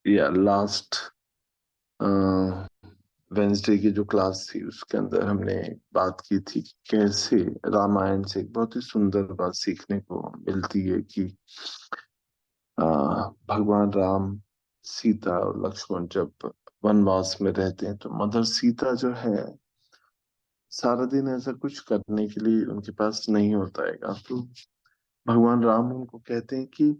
या last Wednesday की जो क्लास थी उसके अंदर हमने बात की थी कि कैसे रामायण से एक बहुत ही सुंदर बात सीखने को मिलती है कि भगवान राम, सीता और लक्ष्मण जब वनवास में रहते हैं तो मदर सीता जो है सारा दिन ऐसा कुछ करने के लिए उनके पास नहीं होता है। तो भगवान राम उनको कहते हैं कि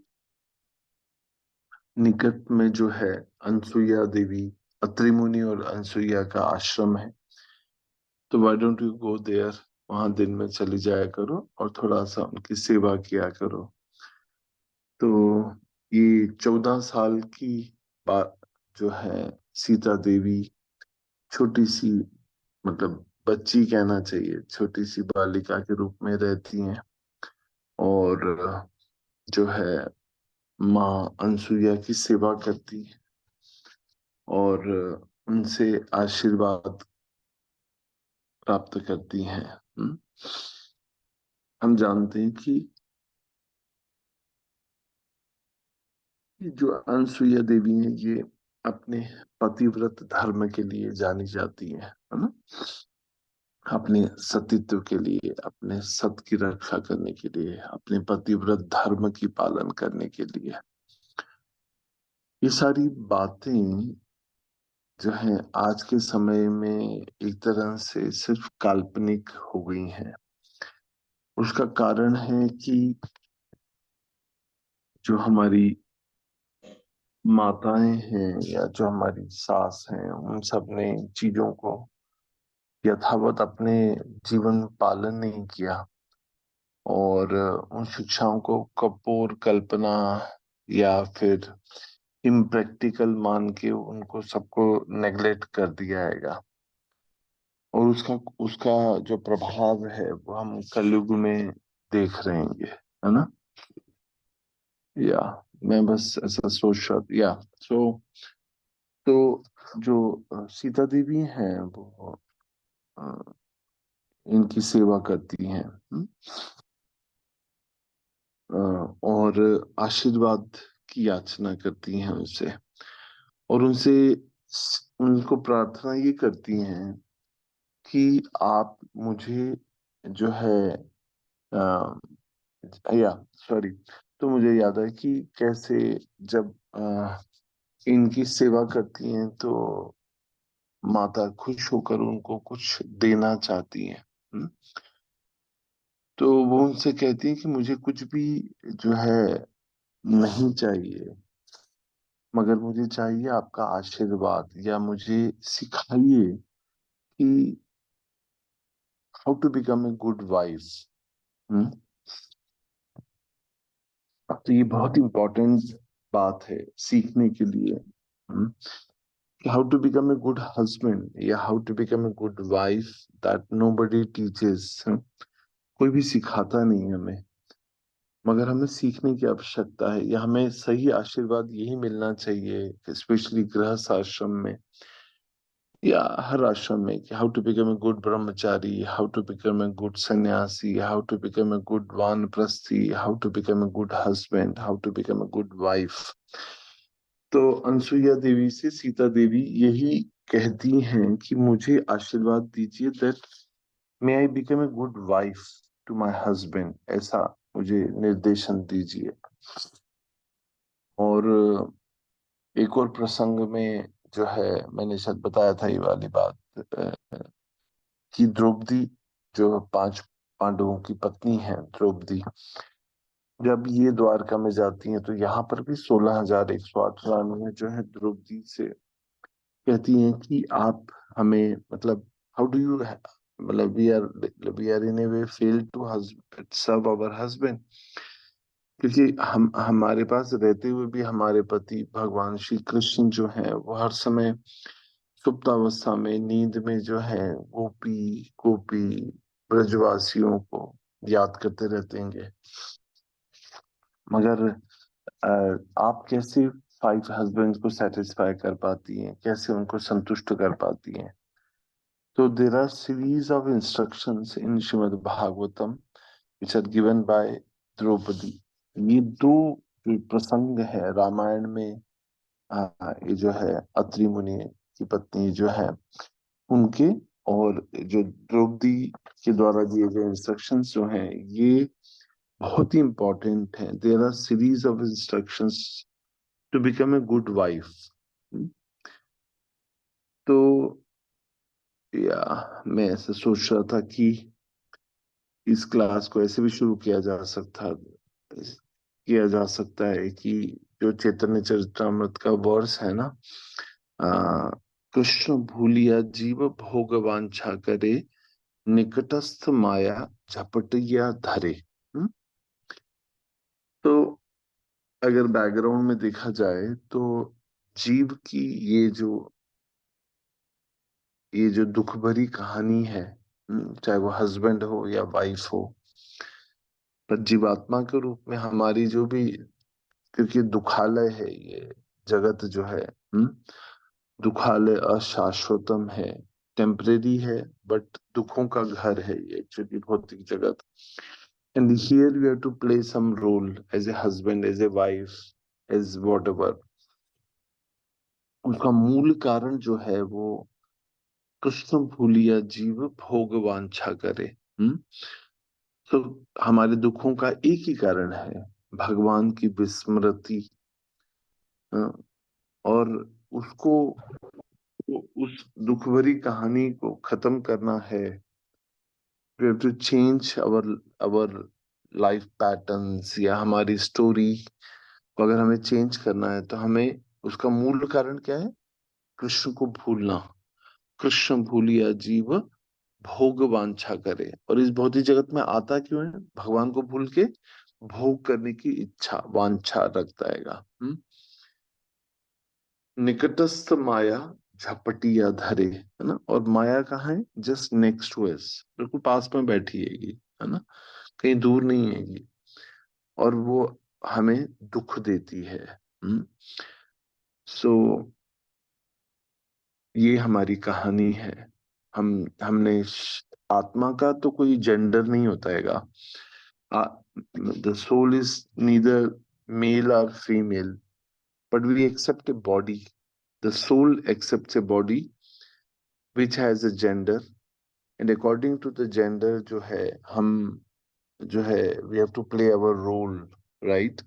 निकट में जो है अनसुईया देवी, अत्रि मुनि और अनसुईया का आश्रम है, तो why don't you go there, वहां दिन में चली जाया करो और थोड़ा सा उनकी सेवा किया करो। तो ये 14 साल की बात जो है, सीता देवी छोटी सी, मतलब बच्ची कहना चाहिए, छोटी सी बालिका के रूप में रहती हैं और जो है माँ अनसुईया की सेवा करती है और उनसे आशीर्वाद प्राप्त करती हैं। हम जानते हैं कि जो अनसुईया देवी है ये अपने पतिव्रत धर्म के लिए जानी जाती है ना, अपने सतीत्व के लिए, अपने सत की रक्षा करने के लिए, अपने पतिव्रत धर्म की पालन करने के लिए। ये सारी बातें जो है आज के समय में एक तरह से सिर्फ काल्पनिक हो गई हैं। उसका कारण है कि जो हमारी माताएं हैं या जो हमारी सास हैं, उन सब ने चीजों को यथावत अपने जीवन में पालन नहीं किया और उन शिक्षाओं को कपोर कल्पना या फिर इम्प्रैक्टिकल मान के उनको सबको नेग्लेक्ट कर दिया है। और उसका उसका जो प्रभाव है वो हम कलयुग में देख रहे हैं, है ना। या मैं बस ऐसा सोच रहा, या सो तो जो सीता देवी हैं वो अ, इनकी सेवा करती हैं, और आशीर्वाद की याचना करती हैं उनसे, और उनसे उनको प्रार्थना ये करती हैं कि आप मुझे जो है अ, या सॉरी, तो मुझे याद है कि कैसे जब इनकी सेवा करती हैं तो माता खुश होकर उनको कुछ देना चाहती हैं। हम्म? तो वो उनसे कहती है कि मुझे कुछ भी जो है नहीं चाहिए, मगर मुझे चाहिए आपका आशीर्वाद, या मुझे सिखाइए कि how to become a good wife. तो ये बहुत इंपॉर्टेंट बात है सीखने के लिए, how to become a good husband या how to become a good wife, that nobody teaches. कोई भी सिखाता नहीं हमें, मगर हमें सीखने की आवश्यकता है, या हमें सही आशीर्वाद यही मिलना चाहिए, स्पेशली गृहस्थ आश्रम में या हर आश्रम में, कि how to become a good brahmachari, how to become a good sannyasi, how to become a good vanaprasthi, how to become a good husband, how to become a good wife. तो अनसुईया देवी से सीता देवी यही कहती हैं कि मुझे आशीर्वाद दीजिए, that may I become a good wife to my husband, ऐसा मुझे निर्देशन दीजिए। और एक और प्रसंग में जो है, मैंने शायद बताया था ये वाली बात, कि द्रौपदी जो 5 पांडवों की पत्नी है, द्रौपदी जब ये द्वारका में जाती हैं तो यहाँ पर भी 16,108 रानियां जो है द्रौपदी से कहती हैं कि आप हमें, मतलब हाउ डू यू, मतलब we are in a way fail to serve our husband, क्योंकि हम हमारे पास रहते हुए भी हमारे पति भगवान श्री कृष्ण जो है वो हर समय सुप्तावस्था में, नींद में जो है गोपी गोपी ब्रजवासियों को याद करते रहते हैं। मगर आप कैसे 5 हस्बैंड्स को सेटिस्फाई कर पाती हैं, कैसे उनको संतुष्ट कर पाती हैं। तो there are series of instructions in Srimad Bhagavatam which are given by Draupadi. ये दो प्रसंग है रामायण में, ये जो है अत्रि मुनि की पत्नी जो है उनके, और जो द्रौपदी के द्वारा दिए गए इंस्ट्रक्शंस जो हैं ये बहुत ही इंपॉर्टेंट हैं. There are series of instructions to become a good wife. तो मैं ऐसे सोच रहा था कि इस क्लास को ऐसे भी शुरू किया जा सकता है कि जो चैतन्य चरितमृत का वर्स है ना, आ, कृष्ण भूलिया जीव भोग वांछा करे, निकटस्थ माया झपटिया धरे. हम्म? तो अगर बैकग्राउंड में देखा जाए तो जीव की ये जो दुख भरी कहानी है, चाहे वो हस्बैंड हो या वाइफ हो, पर जीवात्मा के रूप में हमारी जो भी, क्योंकि दुखालय है ये जगत जो है, दुखालय अशाश्वतम है, टेम्परेरी है, बट दुखों का घर है ये एक्चुअली भौतिक जगत. And here we have to play some role as a husband, as a wife, as whatever. उसका मूल कारण जो है वो कृष्ण भूलिया जीव भोग वांछा करे. तो हमारे दुखों का एक ही कारण है, भगवान की विस्मृति. हाँ, और उसको, उस दुख भरी कहानी को खत्म करना है. We have to change our life patterns, या हमारी स्टोरी को अगर हमें चेंज करना है तो हमें, उसका मूल कारण क्या है? कृष्ण को भूलना. कृष्ण भूलिया जीव भोग वांछा करे. और इस भौतिक जगत में आता क्यों है? भगवान को भूल के भोग करने की इच्छा, वांछा रखता है. निकटस्थ माया झपटिया धरे, है ना. और माया कहाँ है? जस्ट नेक्स्ट टू अस, बिल्कुल पास में बैठी है ना, कहीं दूर नहीं है. और वो हमें दुख देती है. सो ये हमारी कहानी है. हमने आत्मा का तो कोई जेंडर नहीं होता हैगा. The soul is neither male और female, but we accept a body. The soul accepts a body which has a gender, and according to the gender जो है, हम जो है, we have to play our role, right?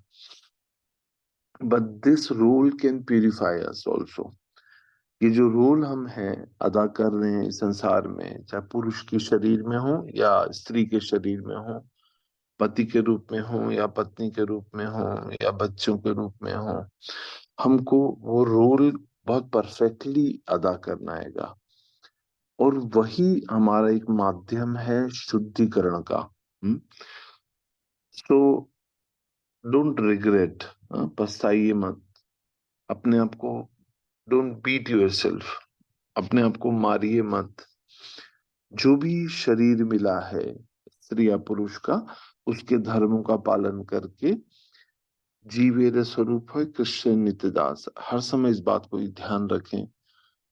But this role can purify us also. ये जो role हम हैं अदा कर रहे हैं इस संसार में, चाहे पुरुष के शरीर में हो या स्त्री के शरीर में हो, पति के रूप में हो या पत्नी के रूप में हो या बच्चों के रूप में हो, हमको वो रोल बहुत परफेक्टली अदा करना हैगा. और वही हमारा एक माध्यम है शुद्धिकरण का. सो डोंट रिग्रेट, पछताइए मत अपने आप को. डोंट बीट योरसेल्फ, अपने आप को मारिए मत. जो भी शरीर मिला है स्त्री या पुरुष का, उसके धर्मों का पालन करके जीवेर स्वरूप है कृष्ण नित्यदास. हर समय इस बात को ही ध्यान रखें,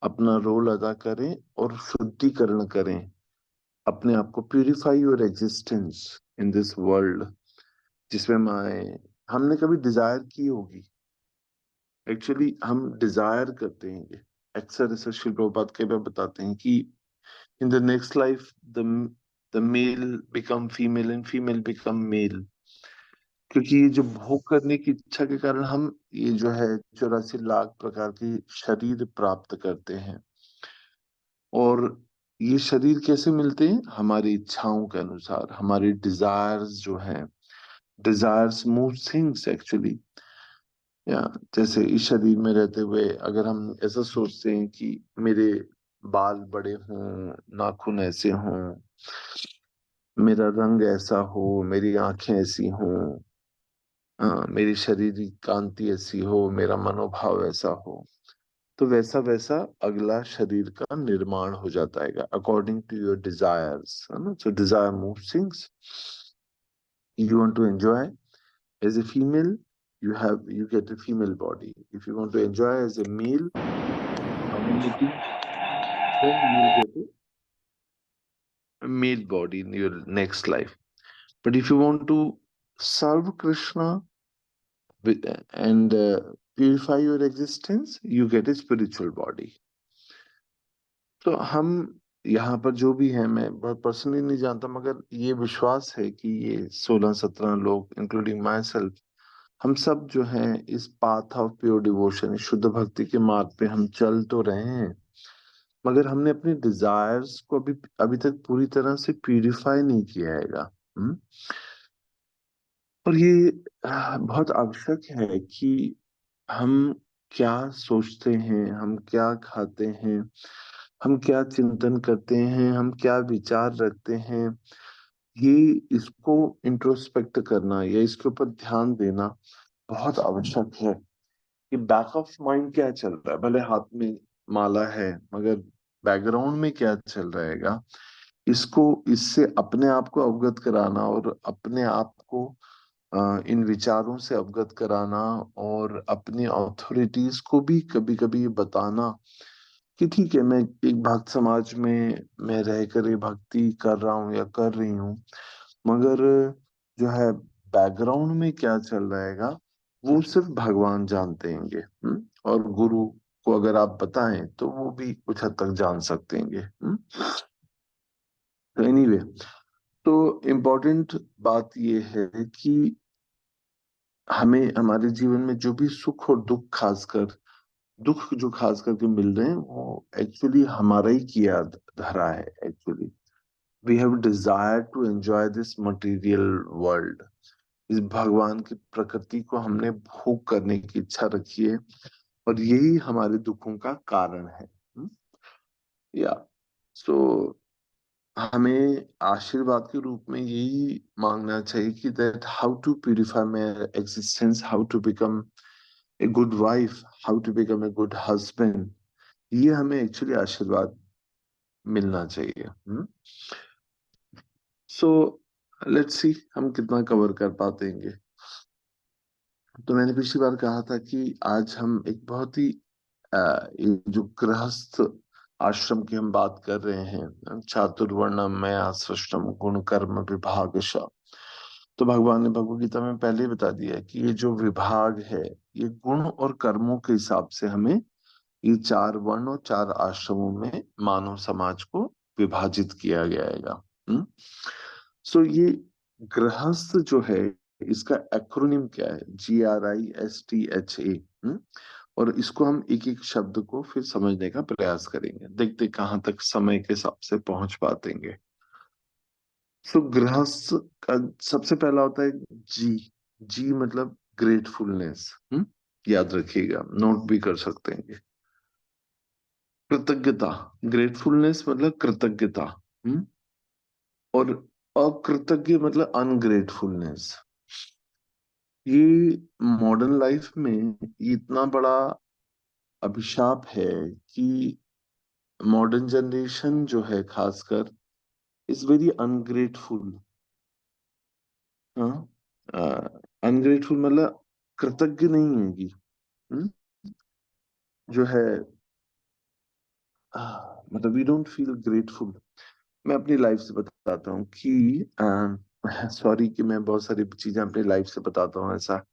अपना रोल अदा करें और शुद्धिकरण करें. अपने आप को purify your existence in this world, जिसमें मैं, हमने कभी डिजायर की होगी. एक्चुअली हम डिजायर करते हैं. अक्सर ऐसा शिल प्रभुपाद कई बार बताते हैं कि in the next life the male become female and female become male. क्योंकि ये जो भोग करने की इच्छा के कारण हम ये जो है 84 लाख प्रकार के शरीर प्राप्त करते हैं. और ये शरीर कैसे मिलते हैं? हमारी इच्छाओं के अनुसार. हमारी डिजायर्स जो हैं, डिजायर्स मूव थिंग्स एक्चुअली. या जैसे इस शरीर में रहते हुए अगर हम ऐसा सोचते हैं कि मेरे बाल बड़े हों, नाखून ऐसे हों, मेरा रंग ऐसा हो, मेरी आंखें ऐसी हों, मेरी शरीर की कांति ऐसी हो, मेरा मनोभाव ऐसा हो, तो वैसा वैसा अगला शरीर का निर्माण हो जाता है अकॉर्डिंग टू योर डिजायर्स, है ना. So desire move things. You want to enjoy as a female, you get a female body. If you want to enjoy as a male community, then you'll get a male body in your next life. But if you want to serve Krishna, and purify your existence, you get a spiritual body. तो हम यहाँ पर जो भी है, मैं बहुत personally नहीं जानता, मगर ये विश्वास है कि ये 16-17 लोग इंक्लूडिंग माई सेल्फ, हम सब जो हैं इस पाथ ऑफ प्योर डिवोशन, शुद्ध भक्ति के मार्ग पे हम चल तो रहे हैं, मगर हमने अपने डिजायर्स को अभी अभी तक पूरी तरह से प्यूरिफाई नहीं किया हैगा। और ये बहुत आवश्यक है कि हम क्या सोचते हैं, हम क्या खाते हैं, हम क्या चिंतन करते हैं, हम क्या विचार रखते हैं, ये इसको इंट्रोस्पेक्ट करना या इसके ऊपर ध्यान देना बहुत आवश्यक है कि बैक ऑफ माइंड क्या चल रहा है। भले हाथ में माला है, मगर बैकग्राउंड में क्या चल रहेगा, इसको इससे अपने आप को अवगत कराना और अपने आप को इन विचारों से अवगत कराना, और अपनी अथॉरिटीज को भी कभी कभी बताना कि ठीक है, मैं एक भक्त समाज में मैं रहकर ये भक्ति कर रहा हूँ या कर रही हूँ, मगर जो है बैकग्राउंड में क्या चल रहेगा वो सिर्फ भगवान जानते हैंगे। और गुरु को अगर आप बताएं तो वो भी कुछ हद तक जान सकते हैंगे। तो एनीवे, तो इम्पोर्टेंट बात ये है कि हमें हमारे जीवन में जो भी सुख और दुख, खासकर दुख जो खास करके मिल रहे हैं, वो एक्चुअली हमारा ही किया धरा है। Actually we have desire to enjoy this material world. इस भगवान की प्रकृति को हमने भोग करने की इच्छा रखी है, और यही हमारे दुखों का कारण है। या सो हमें आशीर्वाद के रूप में यही मांगना चाहिए कि that how to purify my existence, how to become a good wife, how to become a good husband. ये हमें एक्चुअली आशीर्वाद मिलना चाहिए। सो लेट्स सी हम कितना कवर कर पातेंगे। तो मैंने पिछली बार कहा था कि आज हम एक बहुत ही ये जो गृहस्थ आश्रम की हम बात कर रहे हैं, चातुर्वर्णम मया सृष्टम गुण कर्म विभागश। तो भगवान ने भगवद गीता में पहले ही बता दिया है कि ये जो विभाग है, ये गुण और कर्मों के हिसाब से हमें ये 4 वर्ण और 4 आश्रमों में मानव समाज को विभाजित किया गया है। सो ये गृहस्थ जो है, इसका एक्रोनिम क्या है? GRISTHA। और इसको हम एक एक शब्द को फिर समझने का प्रयास करेंगे, देखते कहाँ तक समय के हिसाब से पहुंच पातेंगे। सो गृहस्थ का सबसे पहला होता है जी। जी मतलब ग्रेटफुलनेस। याद रखिएगा, नोट भी कर सकते हैं। कृतज्ञता, ग्रेटफुलनेस मतलब कृतज्ञता। हम्म और अकृतज्ञ मतलब अनग्रेटफुलनेस। ये मॉडर्न लाइफ में ये इतना बड़ा अभिशाप है कि मॉडर्न जनरेशन जो है खासकर इज वेरी अनग्रेटफुल। हाँ, अनग्रेटफुल मतलब कृतज्ञ नहीं होगी। हम्म? जो है मतलब वी डोंट फील ग्रेटफुल। मैं अपनी लाइफ से बताता हूँ कि सॉरी कि मैं बहुत सारी चीजें अपनी लाइफ से बताता हूँ ऐसा।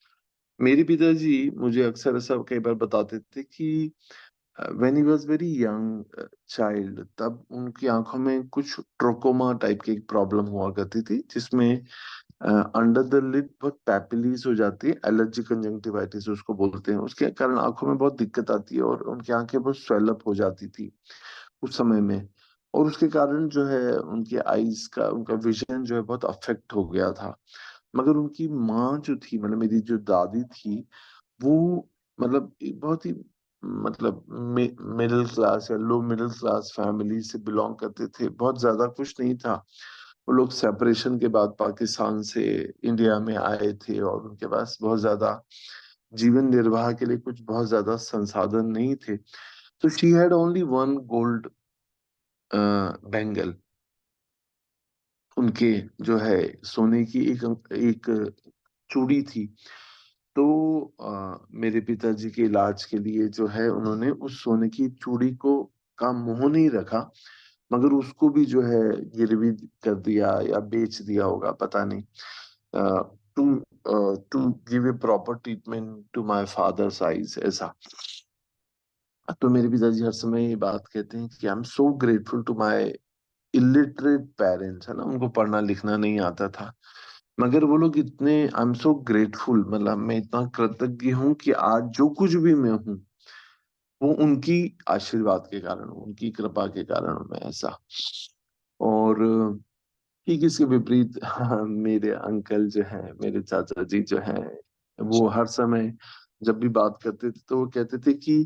मेरे पिताजी मुझे अक्सर ऐसा कई बार बताते थे कि when he was very young child, तब उनकी आंखों में कुछ ट्रोकोमा टाइप की एक प्रॉब्लम हुआ करती थी, जिसमें अंडर द लिड बहुत पैपिलीज हो जाती है, एलर्जी कंजंक्टिवाइटिस उसको बोलते हैं। उसके कारण आंखों में बहुत दिक्कत आती है और उनकी आंखें बहुत स्वेल अप हो जाती थी उस समय में। और उसके कारण जो है उनकी आईज का, उनका विजन जो है बहुत अफेक्ट हो गया था। मगर उनकी माँ जो थी, मतलब मेरी जो दादी थी, वो मतलब एक बहुत ही मतलब मिडिल क्लास या लो मिडिल क्लास फैमिली से बिलोंग करते थे। बहुत ज्यादा कुछ नहीं था। वो लोग सेपरेशन के बाद पाकिस्तान से इंडिया में आए थे, और उनके पास बहुत ज्यादा जीवन निर्वाह के लिए कुछ बहुत ज्यादा संसाधन नहीं थे। तो she had only one gold bangle. उनके जो है सोने की एक एक चूड़ी थी। तो मेरे पिताजी के इलाज के लिए जो है उन्होंने उस सोने की चूड़ी को का मोह नहीं रखा, मगर उसको भी जो है गिरवी कर दिया या बेच दिया होगा, पता नहीं। To give a proper treatment to my father's eyes, ऐसा। तो मेरे पिताजी हर समय ये बात कहते हैं कि I am so grateful to my illiterate parents, है ना, उनको पढ़ना लिखना नहीं आता था, मगर वो लोग इतने, आई एम सो ग्रेटफुल, मतलब मैं इतना कृतज्ञ हूँ कि आज जो कुछ भी मैं हूँ वो उनकी आशीर्वाद के कारण, उनकी कृपा के कारण हूं मैं, ऐसा। और ठीक इसके विपरीत मेरे अंकल जो है, मेरे चाचा जी जो है, वो हर समय जब भी बात करते थे तो वो कहते थे कि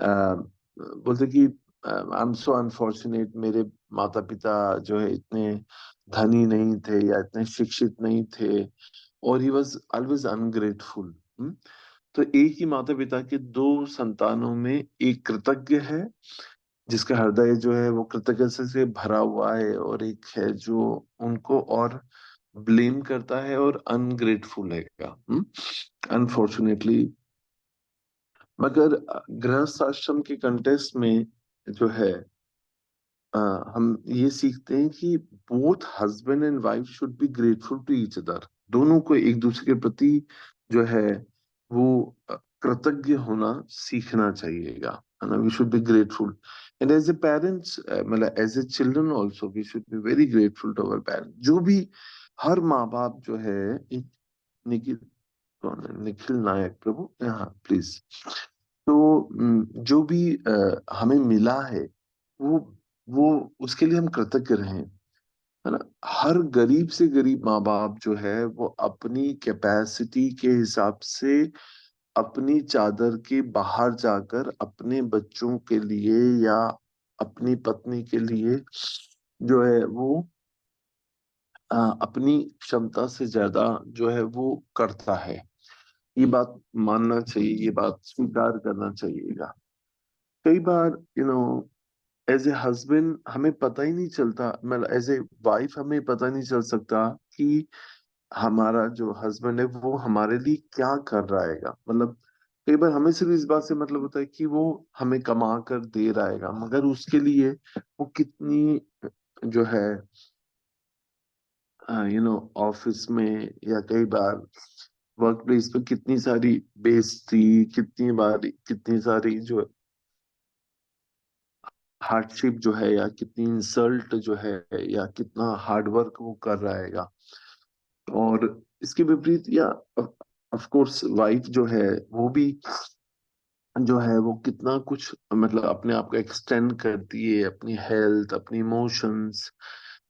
बोलते कि आई एम सो अनफॉर्चुनेट, मेरे माता पिता जो है इतने धनी नहीं थे या इतने शिक्षित नहीं थे, और ही वॉज ऑलवेज अनग्रेटफुल। तो एक ही माता पिता के दो संतानों में एक कृतज्ञ है, जिसका हृदय जो है वो कृतज्ञता से भरा हुआ है, और एक है जो उनको और ब्लेम करता है और अनग्रेटफुल है, अनफॉर्चुनेटली। मगर गृहस्थ आश्रम के कंटेस्ट में जो है, अ, हम ये सीखते हैं कि both husband and wife should be grateful to each other. दोनों को एक दूसरे के प्रति जो है वो कृतज्ञ होना सीखना चाहिएगा, है ना। We should be grateful, and as a parents, मतलब as a children also we should be very grateful to our parents. जो भी, हर माँ बाप जो है, एक निखिल, कौन है, निखिल नायक प्रभु, हाँ प्लीज। तो जो भी हमें मिला है, वो वो उसके लिए हम कृतज्ञ रहें, है ना। हर गरीब से गरीब माँ बाप जो है वो अपनी कैपेसिटी के हिसाब से अपनी चादर के बाहर जाकर अपने बच्चों के लिए या अपनी पत्नी के लिए जो है वो अपनी क्षमता से ज्यादा जो है वो करता है। ये बात मानना चाहिए, ये बात स्वीकार करना चाहिएगा। कई बार एज ए हस्बैंड हमें पता ही नहीं चलता, मतलब एज ए वाइफ हमें पता नहीं चल सकता कि हमारा जो हस्बैंड है वो हमारे लिए क्या कर रहा है, मतलब कई बार हमें सिर्फ इस बात से मतलब होता है कि वो हमें कमा कर दे रहा है, मगर उसके लिए वो कितनी जो है ऑफिस में या कई बार वर्क प्लेस पे कितनी सारी बेइज्जती, कितनी सारी जो हार्डशिप जो है, या कितनी इंसल्ट जो है, या कितना हार्ड वर्क वो कर रहा है। और इसके विपरीत, या ऑफ कोर्स वाइफ जो है वो भी जो है वो कितना कुछ, मतलब अपने आप को एक्सटेंड करती है, अपनी हेल्थ, अपनी इमोशंस,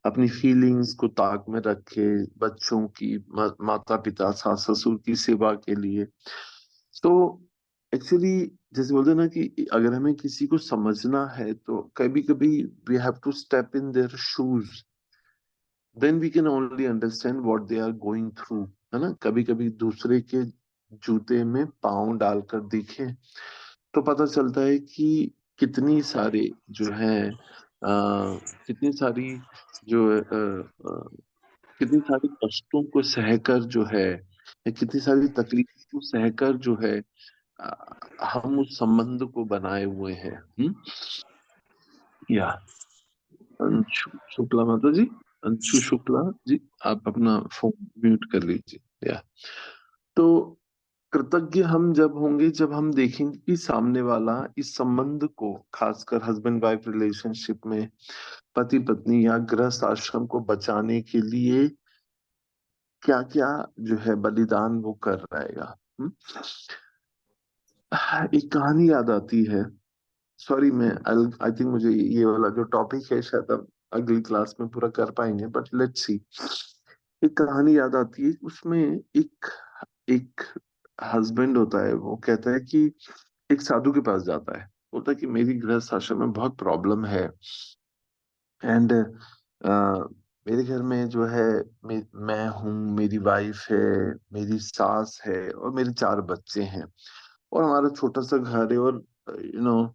अपनी फीलिंग्स को ताक में रखे बच्चों की, माता पिता, सास ससुर की सेवा के लिए। तो एक्चुअली जैसे बोलते हैं ना कि अगर हमें किसी को समझना है तो कभी कभी we have to step in their shoes, then we can only understand what they are going through, है ना। कभी कभी दूसरे के जूते में पाँव डालकर देखें तो पता चलता है कि कितनी सारी जो है कितनी सारी जो कितनी सारी कष्टों को सहकर जो है, या कितनी सारी तकलीफों को सहकर जो है हम उस संबंध को बनाए हुए हैं। या अंशु शुक्ला माता जी, अंशु शुक्ला जी, आप अपना फोन म्यूट कर लीजिए। या तो कृतज्ञ हम जब होंगे जब हम देखेंगे कि सामने वाला इस संबंध को, खासकर हस्बैंड वाइफ रिलेशनशिप में पति पत्नी या गृहस्थ आश्रम को बचाने के लिए क्या क्या जो है बलिदान वो कर रहेगा। एक कहानी याद आती है, सॉरी मैं आई थिंक मुझे ये वाला जो टॉपिक है शायद अब अगली क्लास में पूरा कर पाएंगे, बट लेट्स सी। एक कहानी याद आती है, उसमें एक एक हस्बैंड होता है, वो कहता है कि एक साधु के पास जाता है, बोलता है कि मेरी गृहस्थ आश्रम में बहुत प्रॉब्लम है, एंड मेरे घर में जो है मैं हूँ, मेरी वाइफ है, मेरी सास है और मेरे चार बच्चे हैं, और हमारा छोटा सा घर है, और नो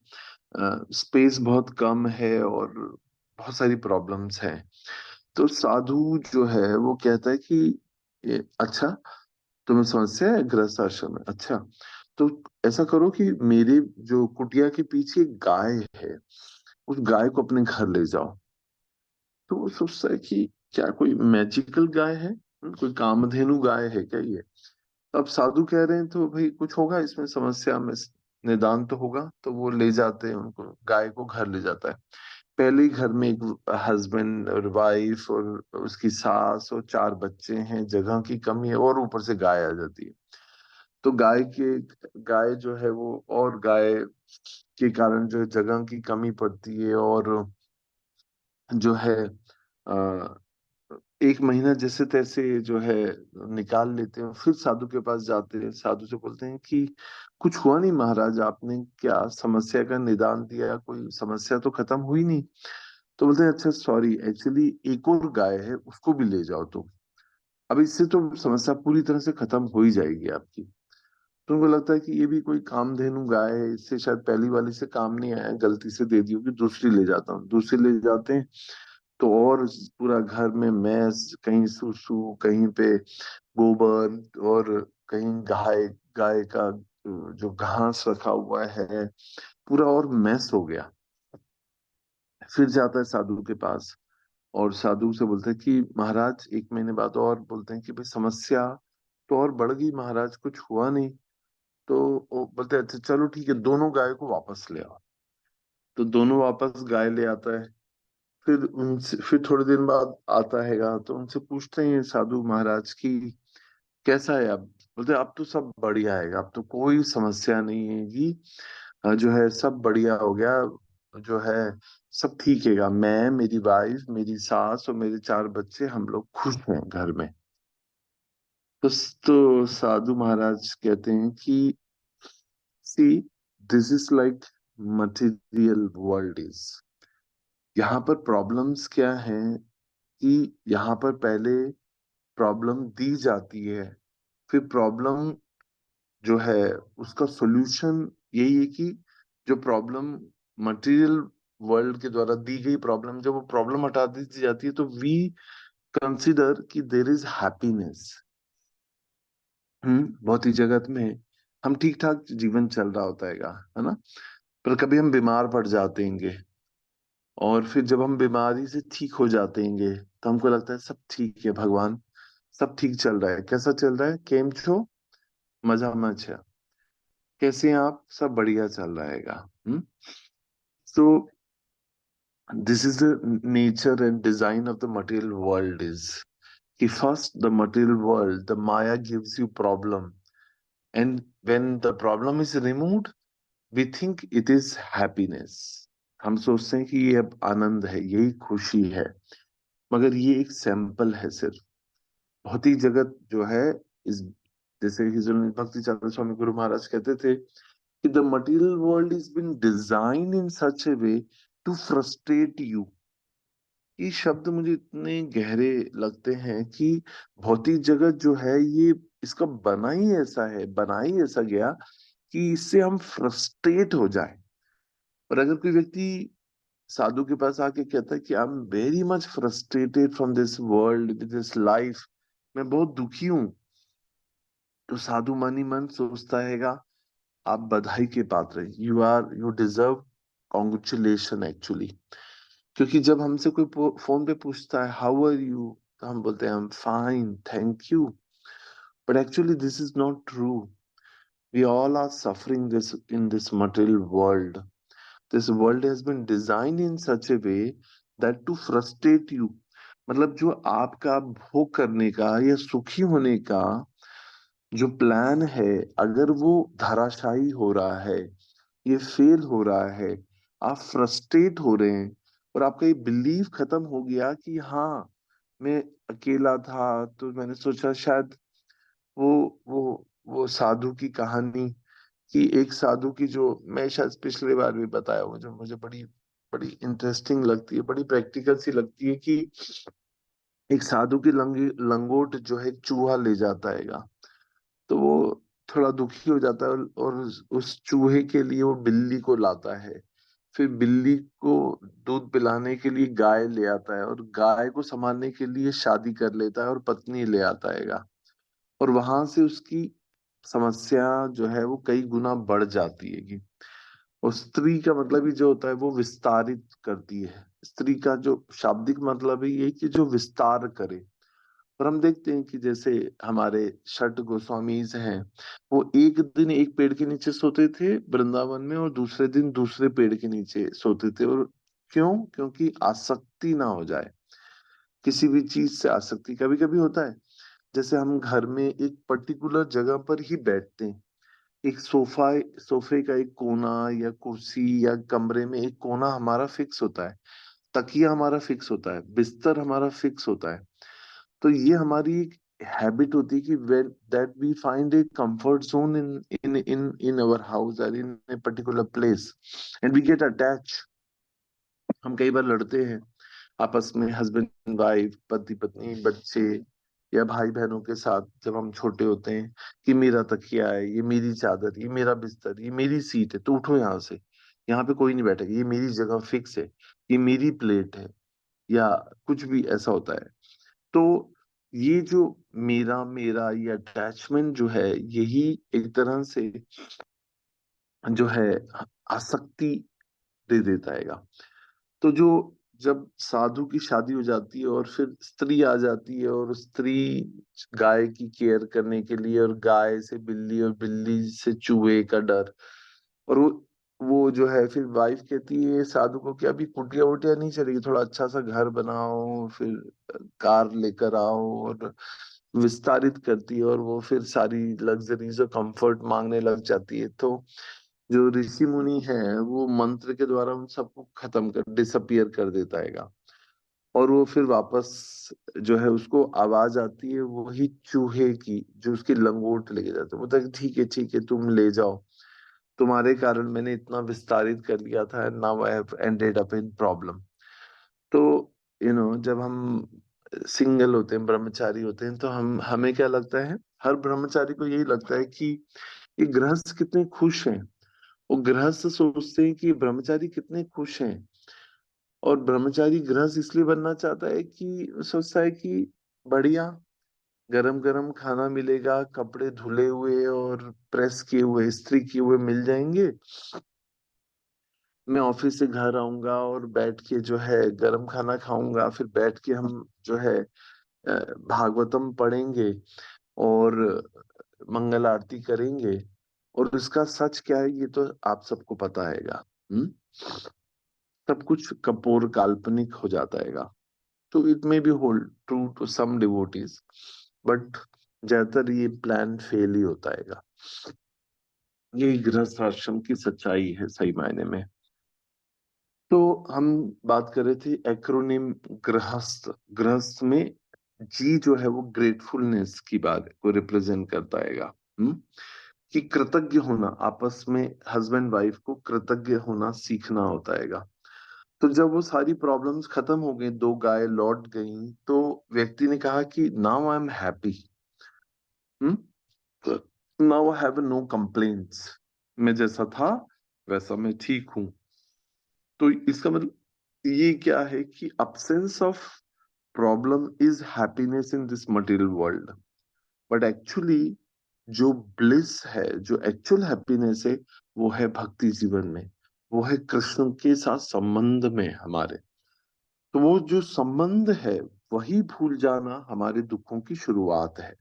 स्पेस बहुत कम है, और बहुत सारी प्रॉब्लम्स हैं। तो साधु जो है वो कहता है कि अच्छा, तुम्हें समस्या है गृहस्थ आश्रम में, अच्छा तो ऐसा करो कि मेरे जो कुटिया के पीछे एक गाय है, उस गाय को अपने घर ले जाओ। तो वो सोचता है कि क्या कोई मैजिकल गाय है, कोई कामधेनु गाय है क्या ये। अब साधु कह रहे हैं तो भाई कुछ होगा इसमें, समस्या में निदान तो होगा। तो वो ले जाते हैं उनको, गाय को घर ले जाता है। पहले ही घर में एक हस्बैंड और वाइफ और उसकी सास और 4 बच्चे हैं, जगह की कमी है, और ऊपर से गाय आ जाती है। तो गाय जो है वो, और गाय के कारण जो है जगह की कमी पड़ती है, और जो है एक महीना जैसे तैसे जो है निकाल लेते हैं। फिर साधु के पास जाते हैं, साधु से बोलते हैं कि कुछ हुआ नहीं महाराज, आपने क्या समस्या का निदान दिया, कोई समस्या तो खत्म हुई नहीं। तो बोलते हैं अच्छा सॉरी, एक्चुअली एक और गाय है, उसको भी ले जाओ तुम। अब इससे तो समस्या पूरी तरह से खत्म हो ही जाएगी आपकी। तो उनको लगता है कि ये भी कोई कामधेनु गाय है, इससे शायद पहली वाली से काम नहीं आया, गलती से दे दी होगी, दूसरी ले जाता हूँ। दूसरी ले जाते हैं तो और पूरा घर में मैस, कहीं सुसु, कहीं पे गोबर, और कहीं गाय गाय का जो घास रखा हुआ है, पूरा और मैस हो गया। फिर जाता है साधु के पास, और साधु से बोलते हैं कि महाराज, 1 महीने बाद, और बोलते हैं कि भाई समस्या तो और बढ़ गई महाराज, कुछ हुआ नहीं। तो वो बोलते हैं अच्छा चलो ठीक है, दोनों गाय को वापस ले आओ। तो दोनों वापस गाय ले आता है। फिर उनसे फिर थोड़े दिन बाद आता हैगा, तो उनसे पूछते हैं साधु महाराज की कैसा है अब। बोलते हैं, अब तो सब बढ़िया है, अब तो कोई समस्या नहीं है, जो है सब बढ़िया हो गया, जो है सब ठीक है, मैं, मेरी वाइफ, मेरी सास और मेरे 4 बच्चे, हम लोग खुश हैं घर में। तो साधु महाराज कहते हैं कि see, this is like material world is. यहाँ पर प्रॉब्लम्स क्या है कि यहाँ पर पहले प्रॉब्लम दी जाती है, फिर प्रॉब्लम जो है उसका सॉल्यूशन यही है कि जो प्रॉब्लम मटेरियल वर्ल्ड के द्वारा दी गई प्रॉब्लम, जब वो प्रॉब्लम हटा दी जाती है तो वी कंसिडर कि देर इज हैप्पीनेस। भौतिक जगत में हम ठीक ठाक जीवन चल रहा होता है ना। पर कभी हम बीमार पड़ जाते हैं, और फिर जब हम बीमारी से ठीक हो जाते हैं तो हमको लगता है सब ठीक है भगवान, सब ठीक चल रहा है। कैसा चल रहा है, केम छो, मजा मचा, कैसे हैं आप, सब बढ़िया चल रहा है। So this is the nature and design of the material world is कि first the material world, the maya gives you problem, and when the problem is removed we think it is happiness. हम सोचते हैं कि ये अब आनंद है, यही खुशी है। मगर ये एक सैंपल है सिर्फ। भौतिक जगत जो है इस, जैसे कि भक्ति चंद्र स्वामी गुरु महाराज कहते थे कि the material world is been design in such a way to frustrate you. ये शब्द मुझे इतने गहरे लगते हैं कि भौतिक जगत जो है ये, इसका बना ही ऐसा है, बना ही ऐसा गया कि इससे हम फ्रस्ट्रेट हो जाए। और अगर कोई व्यक्ति साधु के पास आके कहता है कि I am very much frustrated from this world, with this life, मैं बहुत दुखी हूं, तो साधु मन ही मन सोचता हैगा आप बधाई के पात्र हैं, यू डिजर्व कॉन्ग्रेचुलेशन एक्चुअली। क्योंकि जब हमसे कोई फोन पे पूछता है हाउ आर यू, तो हम बोलते हैं I am fine thank you. But actually this is not true. We all are suffering this in this material world. This world has been designed in such a way that to frustrate you. मतलब जो आपका भोग करने का या सुखी होने का जो प्लान है, अगर वो धराशायी हो रहा है, ये फेल हो रहा है, आप फ्रस्ट्रेट हो रहे हैं, और आपका ये बिलीव खत्म हो गया कि हाँ मैं अकेला था, तो मैंने सोचा शायद वो वो साधु की कहानी, कि एक साधु की, जो मैं शायद पिछले बार भी बताया हुआ, जो मुझे बड़ी बड़ी इंटरेस्टिंग लगती है, बड़ी प्रैक्टिकल सी लगती है, कि एक साधु की लंगोट जो है एक चूहा ले जाता है। तो वो थोड़ा दुखी हो जाता है, और उस चूहे के लिए वो बिल्ली को लाता है। फिर बिल्ली को दूध पिलाने के लिए गाय ले आता है, और गाय को संभालने के लिए शादी कर लेता है और पत्नी ले आता है। और वहां से उसकी समस्या जो है वो कई गुना बढ़ जाती है। और स्त्री का मतलब ही जो होता है वो विस्तारित करती है। स्त्री का जो शाब्दिक मतलब है ये कि जो विस्तार करे। और हम देखते हैं कि जैसे हमारे शट गोस्वामीज हैं, वो एक दिन एक पेड़ के नीचे सोते थे वृंदावन में, और दूसरे दिन दूसरे पेड़ के नीचे सोते थे। और क्यों? क्योंकि आसक्ति ना हो जाए किसी भी चीज से। आसक्ति कभी कभी होता है, जैसे हम घर में एक पर्टिकुलर जगह पर ही बैठते हैं, एक सोफे का एक कोना, या कुर्सी, या कमरे में एक कोना हमारा फिक्स होता है, तकिया हमारा फिक्स होता है, बिस्तर हमारा फिक्स होता है। तो ये हमारी एक हैबिट होती है कि when that we find a comfort zone in in in in our house और in a particular place, and we get attach. हम कई बार लड़ते हैं आपस में, हस्बैंड वाइफ, पति पत्नी, बच्चे, या भाई बहनों के साथ, जब हम छोटे होते हैं, कि मेरा तकिया है, ये मेरी चादर, ये मेरा बिस्तर, ये मेरी सीट है, तो उठो यहाँ से, यहाँ पे कोई नहीं बैठेगा, ये मेरी जगह फिक्स है, ये मेरी प्लेट है, या कुछ भी ऐसा होता है। तो ये जो मेरा मेरा ये अटैचमेंट जो है, यही एक तरह से जो है आसक्ति दे देता है। तो जो जब साधु की शादी हो जाती है और फिर स्त्री आ जाती है, और स्त्री गाय की केयर करने के लिए, और गाय से बिल्ली और बिल्ली से चूहे का डर, और वो जो है फिर वाइफ कहती है साधु को कि अभी कुटिया वुटिया नहीं चलेगी, थोड़ा अच्छा सा घर बनाओ, फिर कार लेकर आओ, और विस्तारित करती है, और वो फिर सारी लग्जरीज और कंफर्ट मांगने लग जाती है। तो जो ऋषि मुनि है, वो मंत्र के द्वारा उन सबको खत्म कर डिसअपियर कर देता है। और वो फिर वापस जो है, उसको आवाज आती है वही चूहे की, जो उसकी लंगोट लेके जाते हैं। बोलता है ठीक है तुम ले जाओ, तुम्हारे कारण मैंने इतना विस्तारित कर लिया था, now I have ended up in problem. तो जब हम सिंगल होते हैं, ब्रह्मचारी होते हैं, तो हमें क्या लगता है, हर ब्रह्मचारी को यही लगता है कि ये गृहस्थ कितने खुश हैं। वो गृहस्थ सोचते हैं कि ब्रह्मचारी कितने खुश हैं। और ब्रह्मचारी गृहस्थ इसलिए बनना चाहता है कि वो सोचता है कि बढ़िया गरम गरम खाना मिलेगा, कपड़े धुले हुए और प्रेस किए हुए, इस्त्री किए हुए मिल जाएंगे। मैं ऑफिस से घर आऊंगा और बैठ के जो है गरम खाना खाऊंगा, फिर बैठ के हम जो है भागवतम पढ़ेंगे, और मंगल आरती करेंगे। और इसका सच क्या है, ये तो आप सबको पता हैगा। सब कुछ कपोर काल्पनिक हो जाता हैगा। तो it may be hold true to some devotees, but ज्यादातर ये प्लान फेल ही होता हैगा। ये गृहस्थ आश्रम की सच्चाई है सही मायने में। तो हम बात कर रहे थे एक्रोनिम गृहस्थ। गृहस्थ में जी जो है वो ग्रेटफुलनेस की बात को रिप्रेजेंट करता हैगा। कि कृतज्ञ होना, आपस में हस्बैंड वाइफ को कृतज्ञ होना सीखना होता हैगा। तो जब वो सारी प्रॉब्लम्स खत्म हो गई, दो गाय लौट गई, तो व्यक्ति ने कहा कि now I am happy, now I have no complaints. मैं जैसा था वैसा मैं ठीक हूं। तो इसका मतलब ये क्या है कि absence of problem is happiness in this material world. But actually जो ब्लिस है, जो एक्चुअल हैप्पीनेस है, वो है भक्ति जीवन में, वो है कृष्ण के साथ संबंध में हमारे। तो वो जो संबंध है, वही भूल जाना हमारे दुखों की शुरुआत है।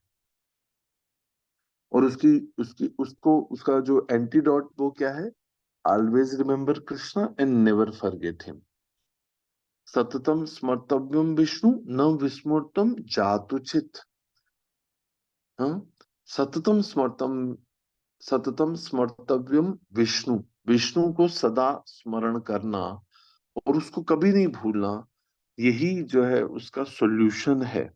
और उसकी उसकी उसको उसका जो एंटीडोट वो क्या है? Always remember Krishna and never forget him. सततम स्मर्तव्यम विष्णु, न विस्मृतम जातुचित। हाँ, सततम स्मर्तम सततम स्मर्तव्यम विष्णु, विष्णु को सदा स्मरण करना, और उसको कभी नहीं भूलना, यही जो है उसका सॉल्यूशन है।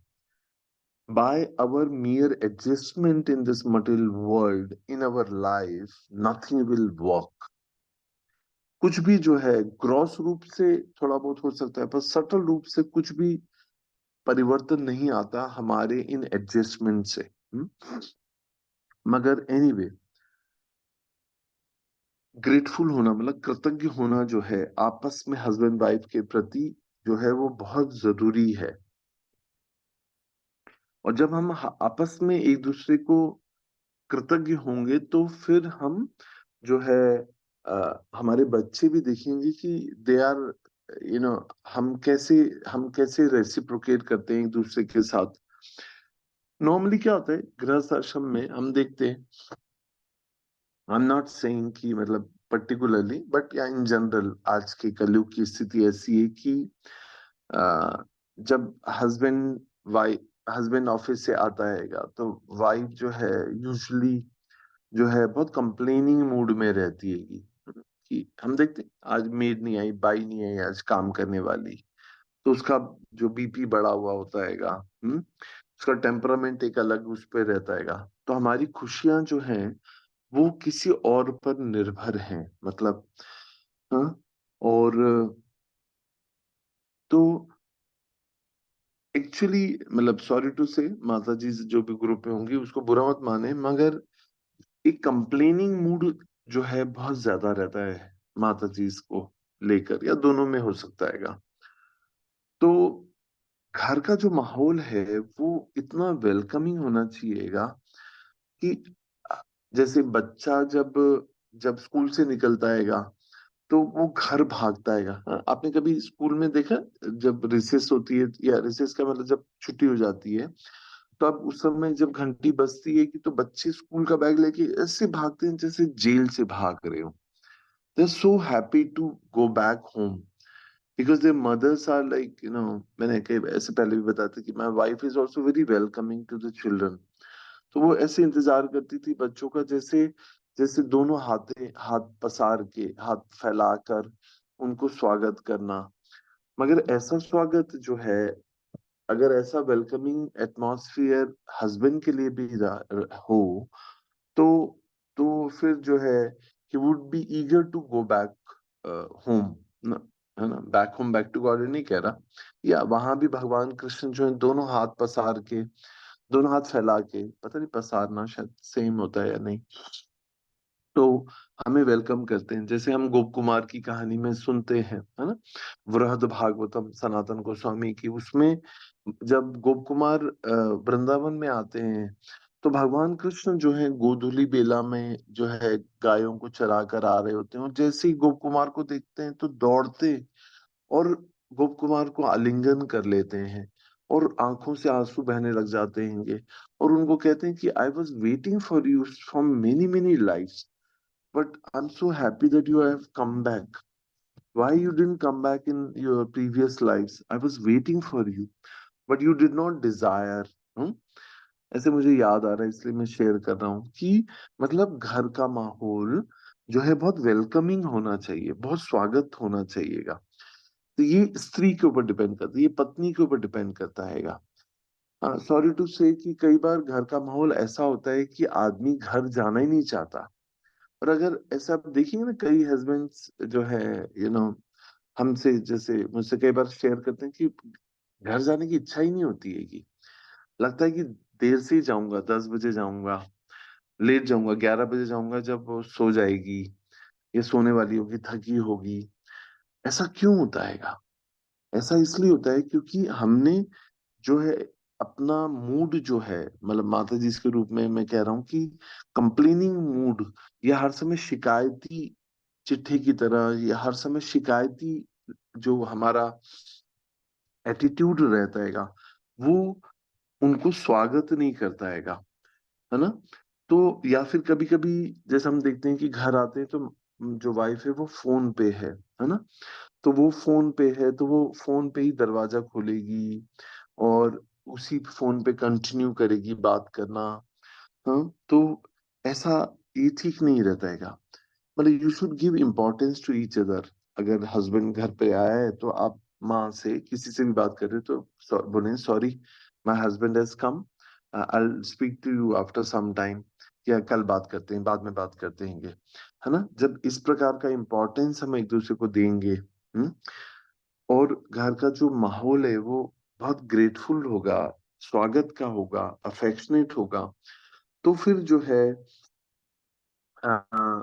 By our mere adjustment in this material world, in our life, nothing will work. कुछ भी जो है ग्रॉस रूप से थोड़ा बहुत हो सकता है, पर सटल रूप से कुछ भी परिवर्तन नहीं आता हमारे इन एडजस्टमेंट से। मगर एनीवे, ग्रेटफुल होना मतलब कृतज्ञ होना जो है आपस में हस्बैंड वाइफ के प्रति, जो है वो बहुत जरूरी है। और जब हम आपस में एक दूसरे को कृतज्ञ होंगे, तो फिर हम जो है हमारे बच्चे भी देखेंगे कि दे आर यू नो हम कैसे रेसिप्रोकेट करते हैं एक दूसरे के साथ। नॉर्मली क्या होता है गृहस्थ आश्रम में हम देखते हैं, आई एम नॉट सेइंग कि मतलब पर्टिकुलरली, बट या इन जनरल आज के कलयुग की स्थिति ऐसी है कि जब हस्बैंड वाइफ हस्बैंड ऑफिस से आता है तो वाइफ जो है यूजुअली जो है बहुत कंप्लेनिंग मूड में रहती है कि हम देखते हैं आज मेड नहीं आई, बाई नहीं आई आज काम करने वाली, तो उसका जो बीपी बढ़ा हुआ होता हैगा, उसका टेम्परामेंट एक अलग उस पर रहता हैगा। तो हमारी खुशियां जो हैं वो किसी और पर निर्भर हैं, मतलब हाँ। और तो एक्चुअली मतलब सॉरी टू से माता जी जो भी ग्रुप में होंगी उसको बुरा मत माने, मगर एक कंप्लेनिंग मूड जो है बहुत ज्यादा रहता है माता जी को लेकर, या दोनों में हो सकता हैगा। तो घर का जो माहौल है वो इतना वेलकमिंग होना चाहिएगा कि जैसे बच्चा जब जब स्कूल से निकलता हैगा तो वो घर भागता हैगा। हाँ, आपने कभी स्कूल में देखा जब रिसेस होती है, या रिसेस का मतलब जब छुट्टी हो जाती है, तो अब उस समय जब घंटी बजती है कि तो बच्चे स्कूल का बैग लेके ऐसे भागते हैं जैसे जेल से भाग रहे हो। They are so happy to go back home because their mothers are like मैंने कई ऐसे पहले भी बताया था कि my wife is also very welcoming to the children. तो वो ऐसे इंतजार करती थी बच्चों का, जैसे जैसे दोनों हाथ पसार के हाथ फैलाकर उनको स्वागत करना। मगर ऐसा स्वागत जो है, अगर ऐसा वेलकमिंग एटमॉस्फेयर हस्बैंड के लिए भी हो, तो फिर जो है he would be eager to go back home ना, है ना। Back home back to God नहीं कह रहा, या वहां भी भगवान कृष्ण जो है दोनों हाथ पसार के, दोनों हाथ फैला के, पता नहीं पसारना शायद सेम होता है या नहीं, तो हमें वेलकम करते हैं। जैसे हम गोप कुमार की कहानी में सुनते हैं, है ना, वृहद भागवतम सनातन गोस्वामी की, उसमें जब गोप कुमार वृंदावन में आते हैं तो भगवान कृष्ण जो है गोधूली बेला में जो है गायों को चरा कर आ रहे होते हैं, और जैसे ही गोप कुमार को देखते हैं तो दौड़ते और गोप कुमार को आलिंगन कर लेते हैं, और आंखों से आंसू बहने लग जाते हैं, और उनको कहते हैं कि I was waiting for you from many many life, but I'm so happy that you have come back. Why you didn't come back in your previous lives? I was waiting for you, but you did not desire. हम्म? ऐसे मुझे याद आ रहा है इसलिए मैं share कर रहा हूँ कि मतलब घर का माहौल जो है बहुत वेलकमिंग होना चाहिए, बहुत स्वागत होना चाहिएगा। तो ये स्त्री के ऊपर डिपेंड करता है, ये पत्नी के ऊपर डिपेंड करता हैगा। सॉरी टू से कि कई बार घर का माहौल ऐसा होता है कि आदमी घर जाना ही नहीं चाहता। और अगर ऐसा आप देखेंगे ना, कई हस्बैंड्स जो है हमसे जैसे मुझसे कई बार शेयर करते हैं कि घर जाने की इच्छा ही नहीं होती है, कि लगता है कि देर से ही जाऊंगा, 10 बजे जाऊंगा, लेट जाऊंगा, 11 बजे जाऊंगा, जब वो सो जाएगी, ये सोने वाली होगी, थकी होगी। ऐसा क्यों होता हैगा? ऐसा इसलिए होता है क्योंकि हमने जो है अपना मूड जो है, मतलब माता जी के रूप में मैं कह रहा हूँ कि कंप्लेनिंग मूड, या हर समय शिकायती चिट्ठी की तरह, या हर समय शिकायती जो हमारा एटीट्यूड रहता हैगा, वो उनको स्वागत नहीं करता हैगा, है ना। तो या फिर कभी कभी जैसे हम देखते हैं कि घर आते हैं तो जो वाइफ है वो फोन पे है ना, तो वो फोन पे है तो वो फोन पे ही दरवाजा खोलेगी और उसी फोन पे कंटिन्यू करेगी बात करना। हाँ, तो ऐसा ये ठीक नहीं रहता हैगा। मतलब you should give importance to each other. अगर हस्बैंड घर पे आया है तो आप माँ से किसी से भी बात कर रहे हो तो बोले sorry, my husband has come, I speak to you after some time, या कल बात करते हैं, बाद में बात करते हैं, है ना। जब इस प्रकार का इम्पोर्टेंस हम एक दूसरे को देंगे, और घर का जो माहौल है वो बहुत ग्रेटफुल होगा, स्वागत का होगा, अफेक्शनेट होगा, तो फिर जो है अ,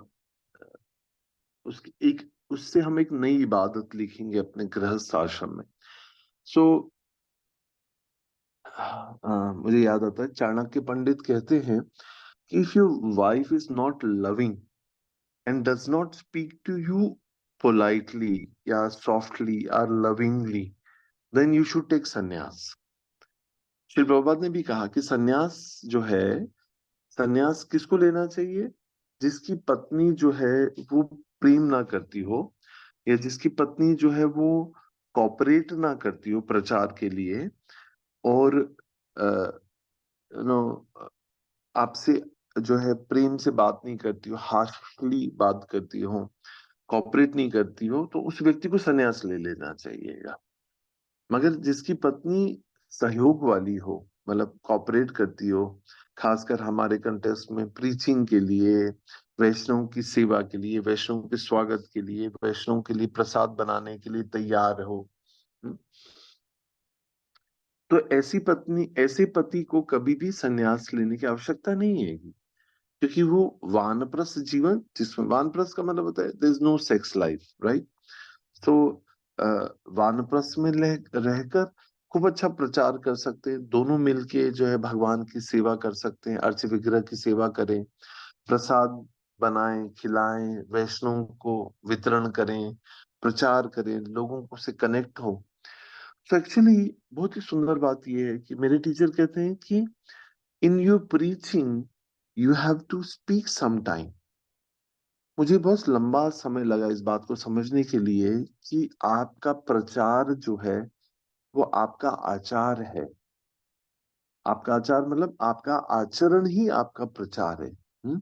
उसकी एक उससे हम एक नई इबादत लिखेंगे अपने गृहस्थ आश्रम में। सो मुझे याद आता है चाणक्य पंडित कहते हैं कि if your wife is not loving and does not speak to you politely या सॉफ्टली और lovingly, then you should take sannyas. Shri Prabhupada ने भी कहा कि सन्यास जो है, सन्यास किसको लेना चाहिए? जिसकी पत्नी जो है वो प्रेम ना करती हो, या जिसकी पत्नी जो है वो कॉपरेट ना करती हो प्रचार के लिए, और नो आपसे जो है प्रेम से बात नहीं करती हो, हार्शली बात करती हो, कॉपरेट नहीं करती हो, तो उस व्यक्ति को सन्यास ले लेना चाहिएगा। मगर जिसकी पत्नी सहयोग वाली हो, मतलब कॉपरेट करती हो, खासकर हमारे कंटेस्ट में प्रीचिंग के लिए, वैष्णव की सेवा के लिए, वैष्णव के स्वागत के लिए, वैष्णव के लिए प्रसाद बनाने के लिए तैयार हो, हम्म, तो ऐसी पत्नी, ऐसे पति को कभी भी संन्यास लेने की आवश्यकता नहीं है, क्योंकि वो वानप्रस्थ जीवन, जिसमें वानप्रस्थ का मतलब होता है there is no sex life, right? तो वानप्रस्थ में रहकर खूब अच्छा प्रचार कर सकते हैं, दोनों मिलके जो है भगवान की सेवा कर सकते हैं, अर्च विग्रह की सेवा करें, प्रसाद बनाएं, खिलाएं, वैष्णव को वितरण करें, प्रचार करें, लोगों को से कनेक्ट हो। तो एक्चुअली बहुत ही सुंदर बात यह है कि मेरे टीचर कहते हैं कि in your preaching you have to speak some time. मुझे बहुत लंबा समय लगा इस बात को समझने के लिए कि आपका प्रचार जो है वो आपका आचार है। आपका आचार मतलब आपका आचरण ही आपका प्रचार है।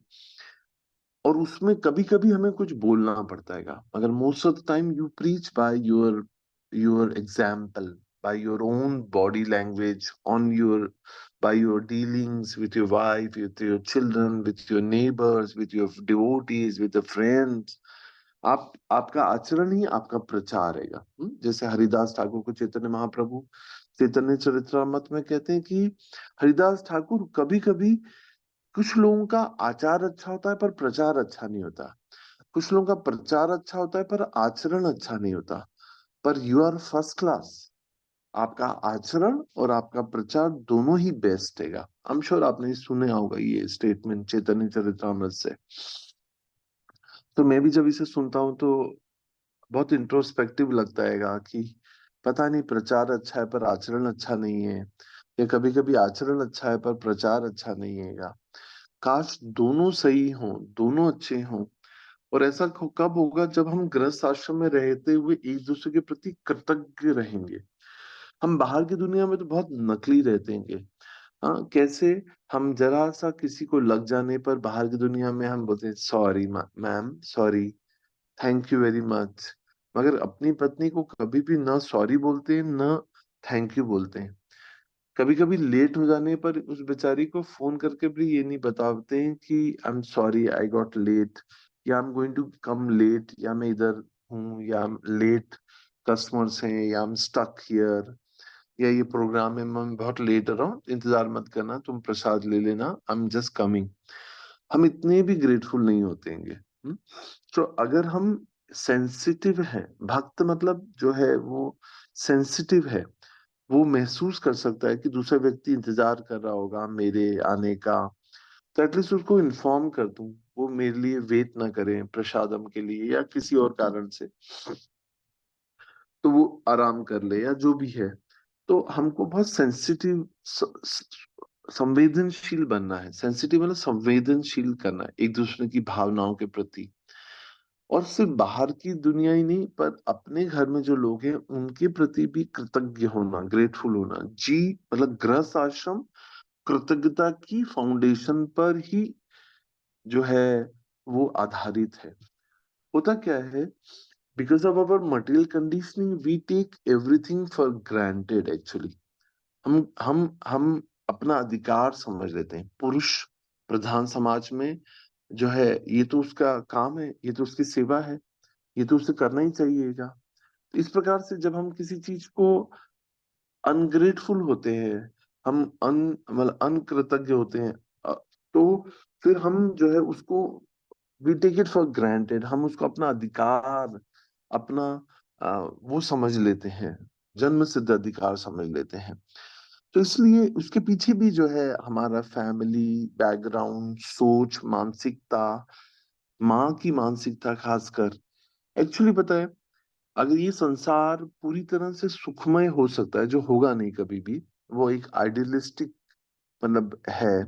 और उसमें कभी कभी हमें कुछ बोलना पड़ता है, मगर most of the time you preach by your example, by your own body language, on your by your dealings with your wife, with your children, with your neighbors, with your devotees, with the friends, आप आपका आचरण ही आपका प्रचार है। जैसे हरिदास ठाकुर को चैतन्य महाप्रभु चैतन्य चरित्रामृत में कहते हैं कि हरिदास ठाकुर कभी कभी, कुछ लोगों का आचार अच्छा होता है पर प्रचार अच्छा नहीं होता, कुछ लोगों का प्रचार अच्छा होता है पर आचरण अच्छा नहीं होता, पर यू आर फर्स्ट क्लास। आपका आचरण और आपका प्रचार दोनों ही बेस्ट हैगा। आई एम श्योर आपने सुने होगा ये स्टेटमेंट चैतन्य चरित्रामृत से। तो मैं भी जब इसे सुनता हूँ तो बहुत इंट्रोस्पेक्टिव लगता हैगा कि पता नहीं प्रचार अच्छा है पर आचरण अच्छा नहीं है, या कभी कभी आचरण अच्छा है पर प्रचार अच्छा नहीं हैगा। काश दोनों सही हों, दोनों अच्छे हों। और ऐसा कब होगा? जब हम गृहस्थ आश्रम में रहते हुए एक दूसरे के प्रति कृतज्ञ रहेंगे। हम बाहर की दुनिया में तो बहुत नकली रहते हैं। हाँ, कैसे? हम जरा सा किसी को लग जाने पर बाहर की दुनिया में हम बोलते हैं sorry ma'am, sorry, thank you very much. मगर अपनी पत्नी को कभी भी ना सॉरी बोलते हैं, ना थैंक यू बोलते हैं। कभी कभी लेट हो जाने पर उस बेचारी को फोन करके भी ये नहीं बताते हैं कि I am sorry I got late, या I am going to come late, या मैं इधर हूँ, या लेट कस्टमर्स हैं, या आई एम स्टक हियर, या ये प्रोग्राम है, मैं बहुत लेट रहा हूँ, इंतजार मत करना, तुम प्रसाद ले लेना, आई एम जस्ट कमिंग। हम इतने भी ग्रेटफुल नहीं होते हैं। तो अगर हम सेंसिटिव हैं, भक्त मतलब जो है वो सेंसिटिव है, वो महसूस कर सकता है कि दूसरा व्यक्ति इंतजार कर रहा होगा मेरे आने का, तो एटलीस्ट उसको इन्फॉर्म कर दूं, वो मेरे लिए वेट ना करें प्रसादम के लिए या किसी और कारण से, तो वो आराम कर ले या जो भी है। तो हमको बहुत सेंसिटिव, संवेदनशील बनना है। सेंसिटिव मतलब संवेदनशील करना है एक दूसरे की भावनाओं के प्रति। और सिर्फ बाहर की दुनिया ही नहीं, पर अपने घर में जो लोग हैं उनके प्रति भी कृतज्ञ होना, ग्रेटफुल होना। जी मतलब गृहस्थ आश्रम कृतज्ञता की फाउंडेशन पर ही जो है वो आधारित है। होता क्या है, because of our material conditioning we take everything for granted actually. हम अपना अधिकार समझ लेते हैं। पुरुष प्रधान समाज में जो है ये तो उसका काम है, ये तो उसकी सेवा है, ये तो उसे करना ही चाहिएगा। तो इस प्रकार से जब हम किसी चीज को अनग्रेटफुल होते हैं, हम मतलब अनकृतज्ञ होते हैं, तो फिर हम जो है उसको we take it for granted, हम उसको अपना अधिकार, अपना वो समझ लेते हैं, जन्म सिद्ध अधिकार समझ लेते हैं। तो इसलिए उसके पीछे भी जो है हमारा फैमिली बैकग्राउंड, सोच, मानसिकता, माँ की मानसिकता खासकर। एक्चुअली पता है, अगर ये संसार पूरी तरह से सुखमय हो सकता है, जो होगा नहीं कभी भी, वो एक आइडियलिस्टिक मतलब है।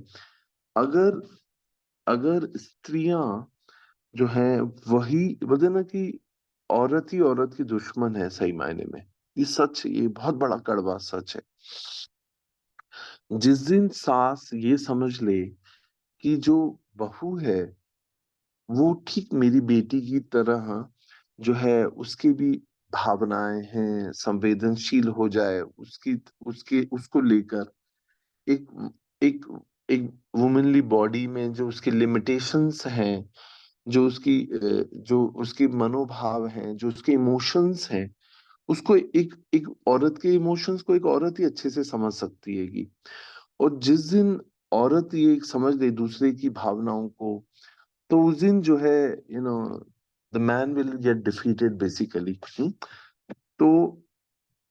अगर अगर स्त्रियां जो है वही बोलते ना कि औरत ही औरत की दुश्मन है सही मायने में, ये सच, ये बहुत बड़ा कड़वा सच है। जिस दिन सास ये समझ ले कि जो बहू है वो ठीक मेरी बेटी की तरह जो है उसकी भी भावनाएं हैं, संवेदनशील हो जाए उसकी, उसके उसको लेकर एक एक एक वुमेनली बॉडी में जो उसकी लिमिटेशंस हैं, जो उसकी जो उसके मनोभाव हैं, जो उसके इमोशंस हैं, उसको एक एक औरत के इमोशंस को एक औरत ही अच्छे से समझ सकती है। और जिस दिन औरत ये समझ ले दूसरे की भावनाओं को, तो उस दिन जो है the man will get defeated basically. तो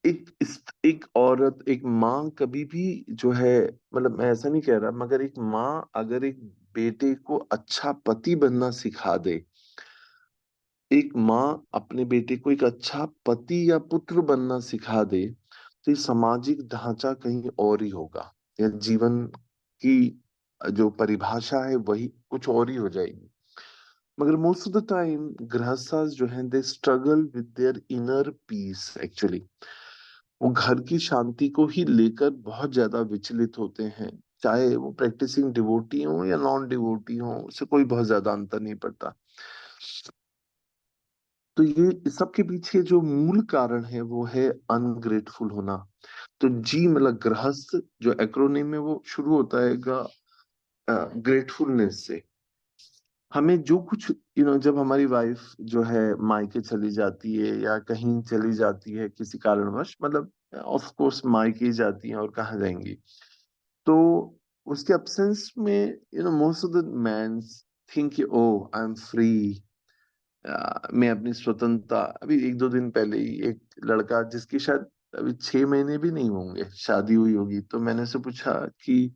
एक औरत, एक माँ कभी भी जो है, मतलब मैं ऐसा नहीं कह रहा, मगर एक माँ अगर एक बेटे को अच्छा पति बनना सिखा दे, एक माँ अपने बेटे को एक अच्छा पति या पुत्र बनना सिखा दे, तो ये सामाजिक ढांचा कहीं और ही होगा, या जीवन की जो परिभाषा है वही कुछ और ही हो जाएगी। मगर मोस्ट ऑफ द टाइम गृहस्थास जो है they struggle with their inner peace actually. वो घर की शांति को ही लेकर बहुत ज्यादा विचलित होते हैं, चाहे वो प्रैक्टिसिंग डिवोटी हो या नॉन डिवोटी हो, उससे कोई बहुत ज्यादा अंतर नहीं पड़ता। तो ये इस सब के पीछे जो मूल कारण है वो है अनग्रेटफुल होना। तो जी मतलब गृहस्थ जो एक्रोनिम है वो शुरू होता है ग्रेटफुलनेस से। हमें जो कुछ जब हमारी वाइफ जो है मायके चली जाती है या कहीं चली जाती है किसी कारणवश, मतलब ऑफ कोर्स मायके ही जाती हैं और कहाँ जाएंगी, तो उसके अब्सेंस में most of the man think oh I am free, मैं अपनी स्वतंत्रता। अभी एक दो दिन पहले ही एक लड़का जिसकी शायद अभी 6 महीने भी नहीं होंगे शादी हुई होगी, तो मैंने उससे पूछा कि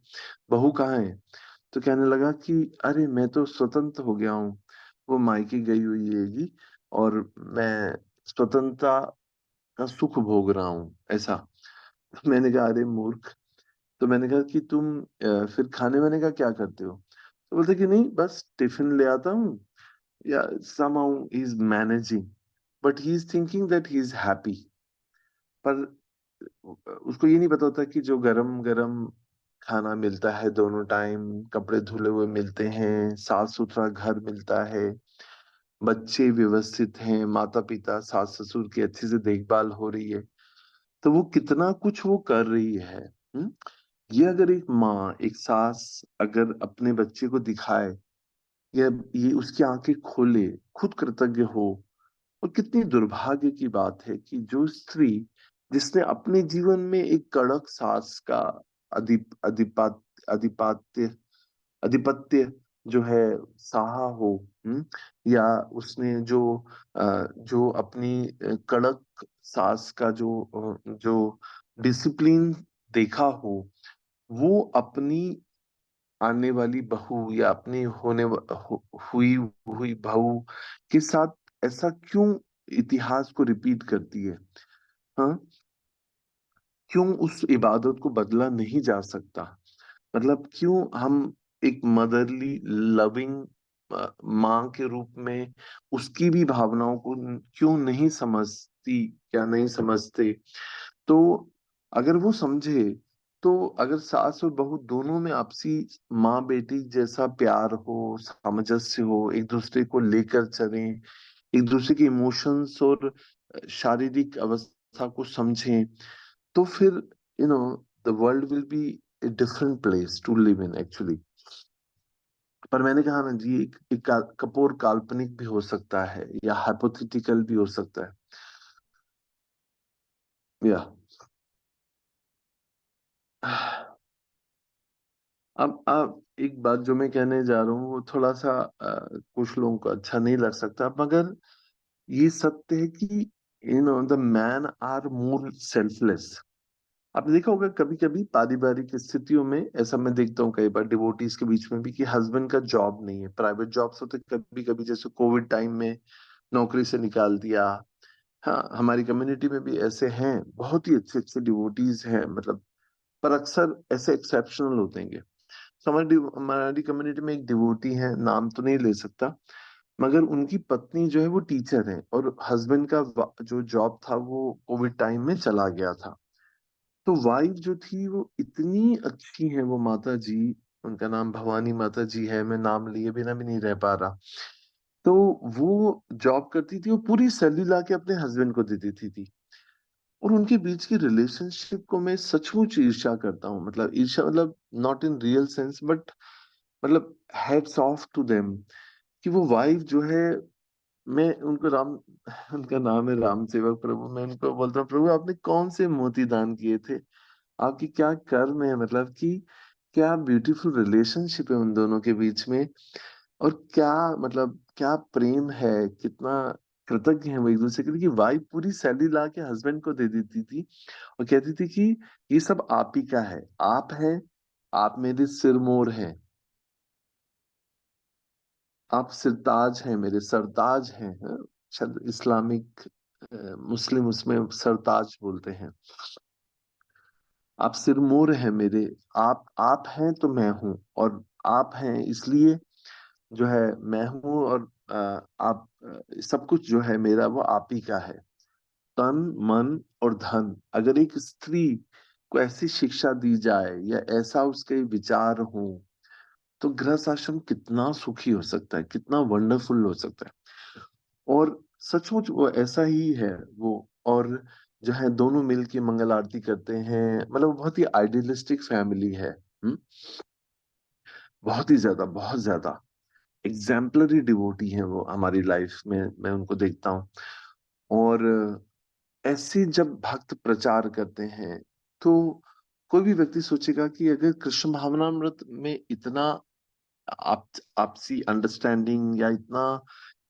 बहू कहाँ है, तो कहने लगा कि अरे मैं तो स्वतंत्र हो गया हूँ, वो मायके गई हुई है जी, और मैं स्वतंत्रता का सुख भोग रहा हूँ ऐसा। तो मैंने कहा अरे मूर्ख। तो मैंने कहा कि तुम फिर खाने वाने का क्या करते हो, तो बोलते कि नहीं बस टिफिन ले आता हूँ, या somehow he is managing, but he is thinking that he is happy। पर उसको ये नहीं पता होता कि जो गरम गरम खाना मिलता है दोनों टाइम, कपड़े धुले हुए मिलते हैं, साफ सुथरा घर मिलता है, बच्चे व्यवस्थित हैं, माता पिता सास ससुर की अच्छे से देखभाल हो रही है, तो वो कितना कुछ वो कर रही है। ये अगर एक माँ, एक सास अगर अपने बच्चे को दिखाए, या ये उसकी आंखें खोले, खुद कृतज्ञ हो, और कितनी दुर्भाग्य की बात है कि जो स्त्री जिसने अपने जीवन में एक कड़क सास का अधिपात्य अधिपत्य जो है सहा हो, या उसने जो अपनी कड़क सास का जो डिसिप्लिन देखा हो, वो अपनी आने वाली बहू या अपनी हुई हुई बहू के साथ ऐसा क्यों इतिहास को रिपीट करती है? हाँ, क्यों उस इबादत को बदला नहीं जा सकता? मतलब क्यों हम एक मदरली लविंग माँ के रूप में उसकी भी भावनाओं को क्यों नहीं समझती, क्या नहीं समझते? तो अगर वो समझे, तो अगर सास और बहू दोनों में आपसी माँ बेटी जैसा प्यार हो, सामंजस्य हो, एक दूसरे को लेकर चलें, एक दूसरे के इमोशंस और शारीरिक अवस्था को समझें, तो फिर no the world will be a different place to live in actually. पर मैंने कहा ना जी, एक कपोर काल्पनिक भी हो सकता है या हाइपोथेटिकल भी हो सकता है, या अब एक बात जो मैं कहने जा रहा हूँ वो थोड़ा सा कुछ लोगों को अच्छा नहीं लग सकता, मगर ये सत्य है कि the man are more selfless. आपने देखा होगा कभी कभी पारिवारिक स्थितियों में, ऐसा मैं देखता हूँ कई बार डिवोटीज के बीच में भी, कि हस्बैंड का जॉब नहीं है, प्राइवेट जॉब्स होते कभी कभी, जैसे कोविड टाइम में नौकरी से निकाल दिया। हाँ, हमारी कम्युनिटी में भी ऐसे हैं, बहुत ही अच्छे अच्छे डिवोटीज हैं, मतलब पर अक्सर ऐसे एक्सेप्शनल होते हैं। तो हमारी कम्युनिटी में एक डिवोटी है, नाम तो नहीं ले सकता, मगर उनकी पत्नी जो है वो टीचर है, और हस्बैंड का जो जॉब था वो कोविड टाइम में चला गया था। तो वाइफ जो थी वो इतनी अच्छी है, वो माता जी, उनका नाम भवानी माता जी है, मैं नाम लिए बिना भी नहीं रह पा रहा। तो वो जॉब करती थी, वो पूरी सैलरी ला के अपने हस्बैंड को दे देती थी। और उनके बीच की रिलेशनशिप को मैं सचमुच ईर्ष्या करता हूँ, मतलब ईर्ष्या, मतलब not in real sense, but मतलब हैट्स ऑफ टू देम, कि वो वाइफ जो है, मैं उनको राम उनका नाम है राम सेवक प्रभु, मैं उनको बोलता हूँ, प्रभु आपने कौन से मोती दान किए थे, आपकी क्या कर्म है, मतलब कि क्या ब्यूटीफुल रिलेशनशिप है उन दोनों के बीच में, और क्या मतलब क्या प्रेम है, कितना कृतज्ञ है वो एक दूसरे के लिए, कि वाइफ पूरी सैलरी ला के हस्बैंड को दे देती थी और कहती थी कि ये सब आप ही का है, आप हैं, आप मेरे सिरमोर हैं, आप सिरताज हैं, मेरे सरताज हैं, हाँ? शायद इस्लामिक मुस्लिम उसमें सरताज बोलते हैं। आप सिरमोर हैं मेरे, आप हैं तो मैं हूं, और आप हैं इसलिए जो है मैं हूं, और आप सब कुछ जो है मेरा वो आप ही का है, तन मन और धन। अगर एक स्त्री को ऐसी शिक्षा दी जाए या ऐसा उसके विचार हो, तो गृहस्थ आश्रम कितना सुखी हो सकता है, कितना वंडरफुल हो सकता है। और सचमुच वो ऐसा ही है वो। और जो है दोनों मिल के मंगल आरती करते हैं, मतलब वो बहुत ही आइडियलिस्टिक फैमिली है। बहुत ही ज्यादा, बहुत ज्यादा एग्जाम्पलरी डिवोटी है वो हमारी लाइफ में, मैं उनको देखता हूँ। और ऐसे जब भक्त प्रचार करते हैं, तो कोई भी व्यक्ति सोचेगा कि अगर कृष्ण भावनामृत में इतना आपसी अंडरस्टैंडिंग या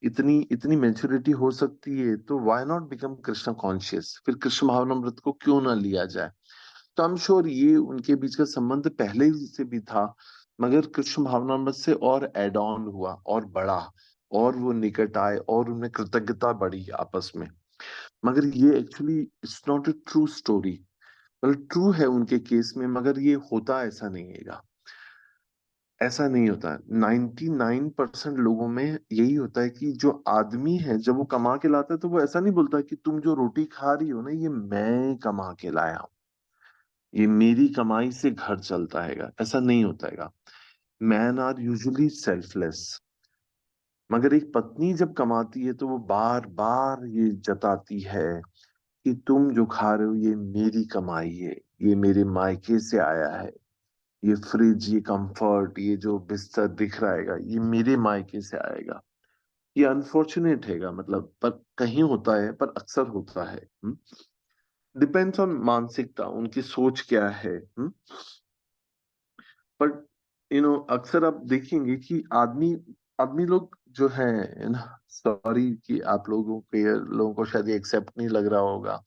इतनी इतनी मेच्योरिटी हो सकती है, तो why not become Krishna conscious, फिर कृष्ण भावनामृत को क्यों ना लिया जाए। तो आई एम श्योर ये उनके बीच का संबंध पहले से भी था, मगर कृष्ण भावनामृत से और एड ऑन हुआ और बढ़ा, और वो निकट आए और उनमें कृतज्ञता बढ़ी आपस में। मगर ये actually it's not a true story, मतलब ट्रू है उनके केस में, मगर ये होता ऐसा नहीं है, ऐसा नहीं होता। 99% लोगों में यही होता है कि जो आदमी है जब वो कमा के लाता है, तो वो ऐसा नहीं बोलता कि तुम जो रोटी खा रही हो ना, ये मैं कमा के लाया हूं, ये मेरी कमाई से घर चलता हैगा, ऐसा नहीं होता हैगा। Man are usually selfless. मगर एक पत्नी जब कमाती है, तो वो बार बार ये जताती है कि तुम जो खा रहे हो ये मेरी कमाई है, ये मेरे मायके से आया है, ये फ्रिज, ये कंफर्ट, ये जो बिस्तर दिख रहा है, ये मेरे मायके से आएगा। ये अनफॉर्चुनेट हैगा, मतलब पर कहीं होता है, पर अक्सर होता है। डिपेंड्स ऑन मानसिकता, उनकी सोच क्या है। बट अक्सर आप देखेंगे कि आदमी आदमी लोग जो है ना, सॉरी कि आप लोगों को शायद ये एक्सेप्ट नहीं लग रहा होगा,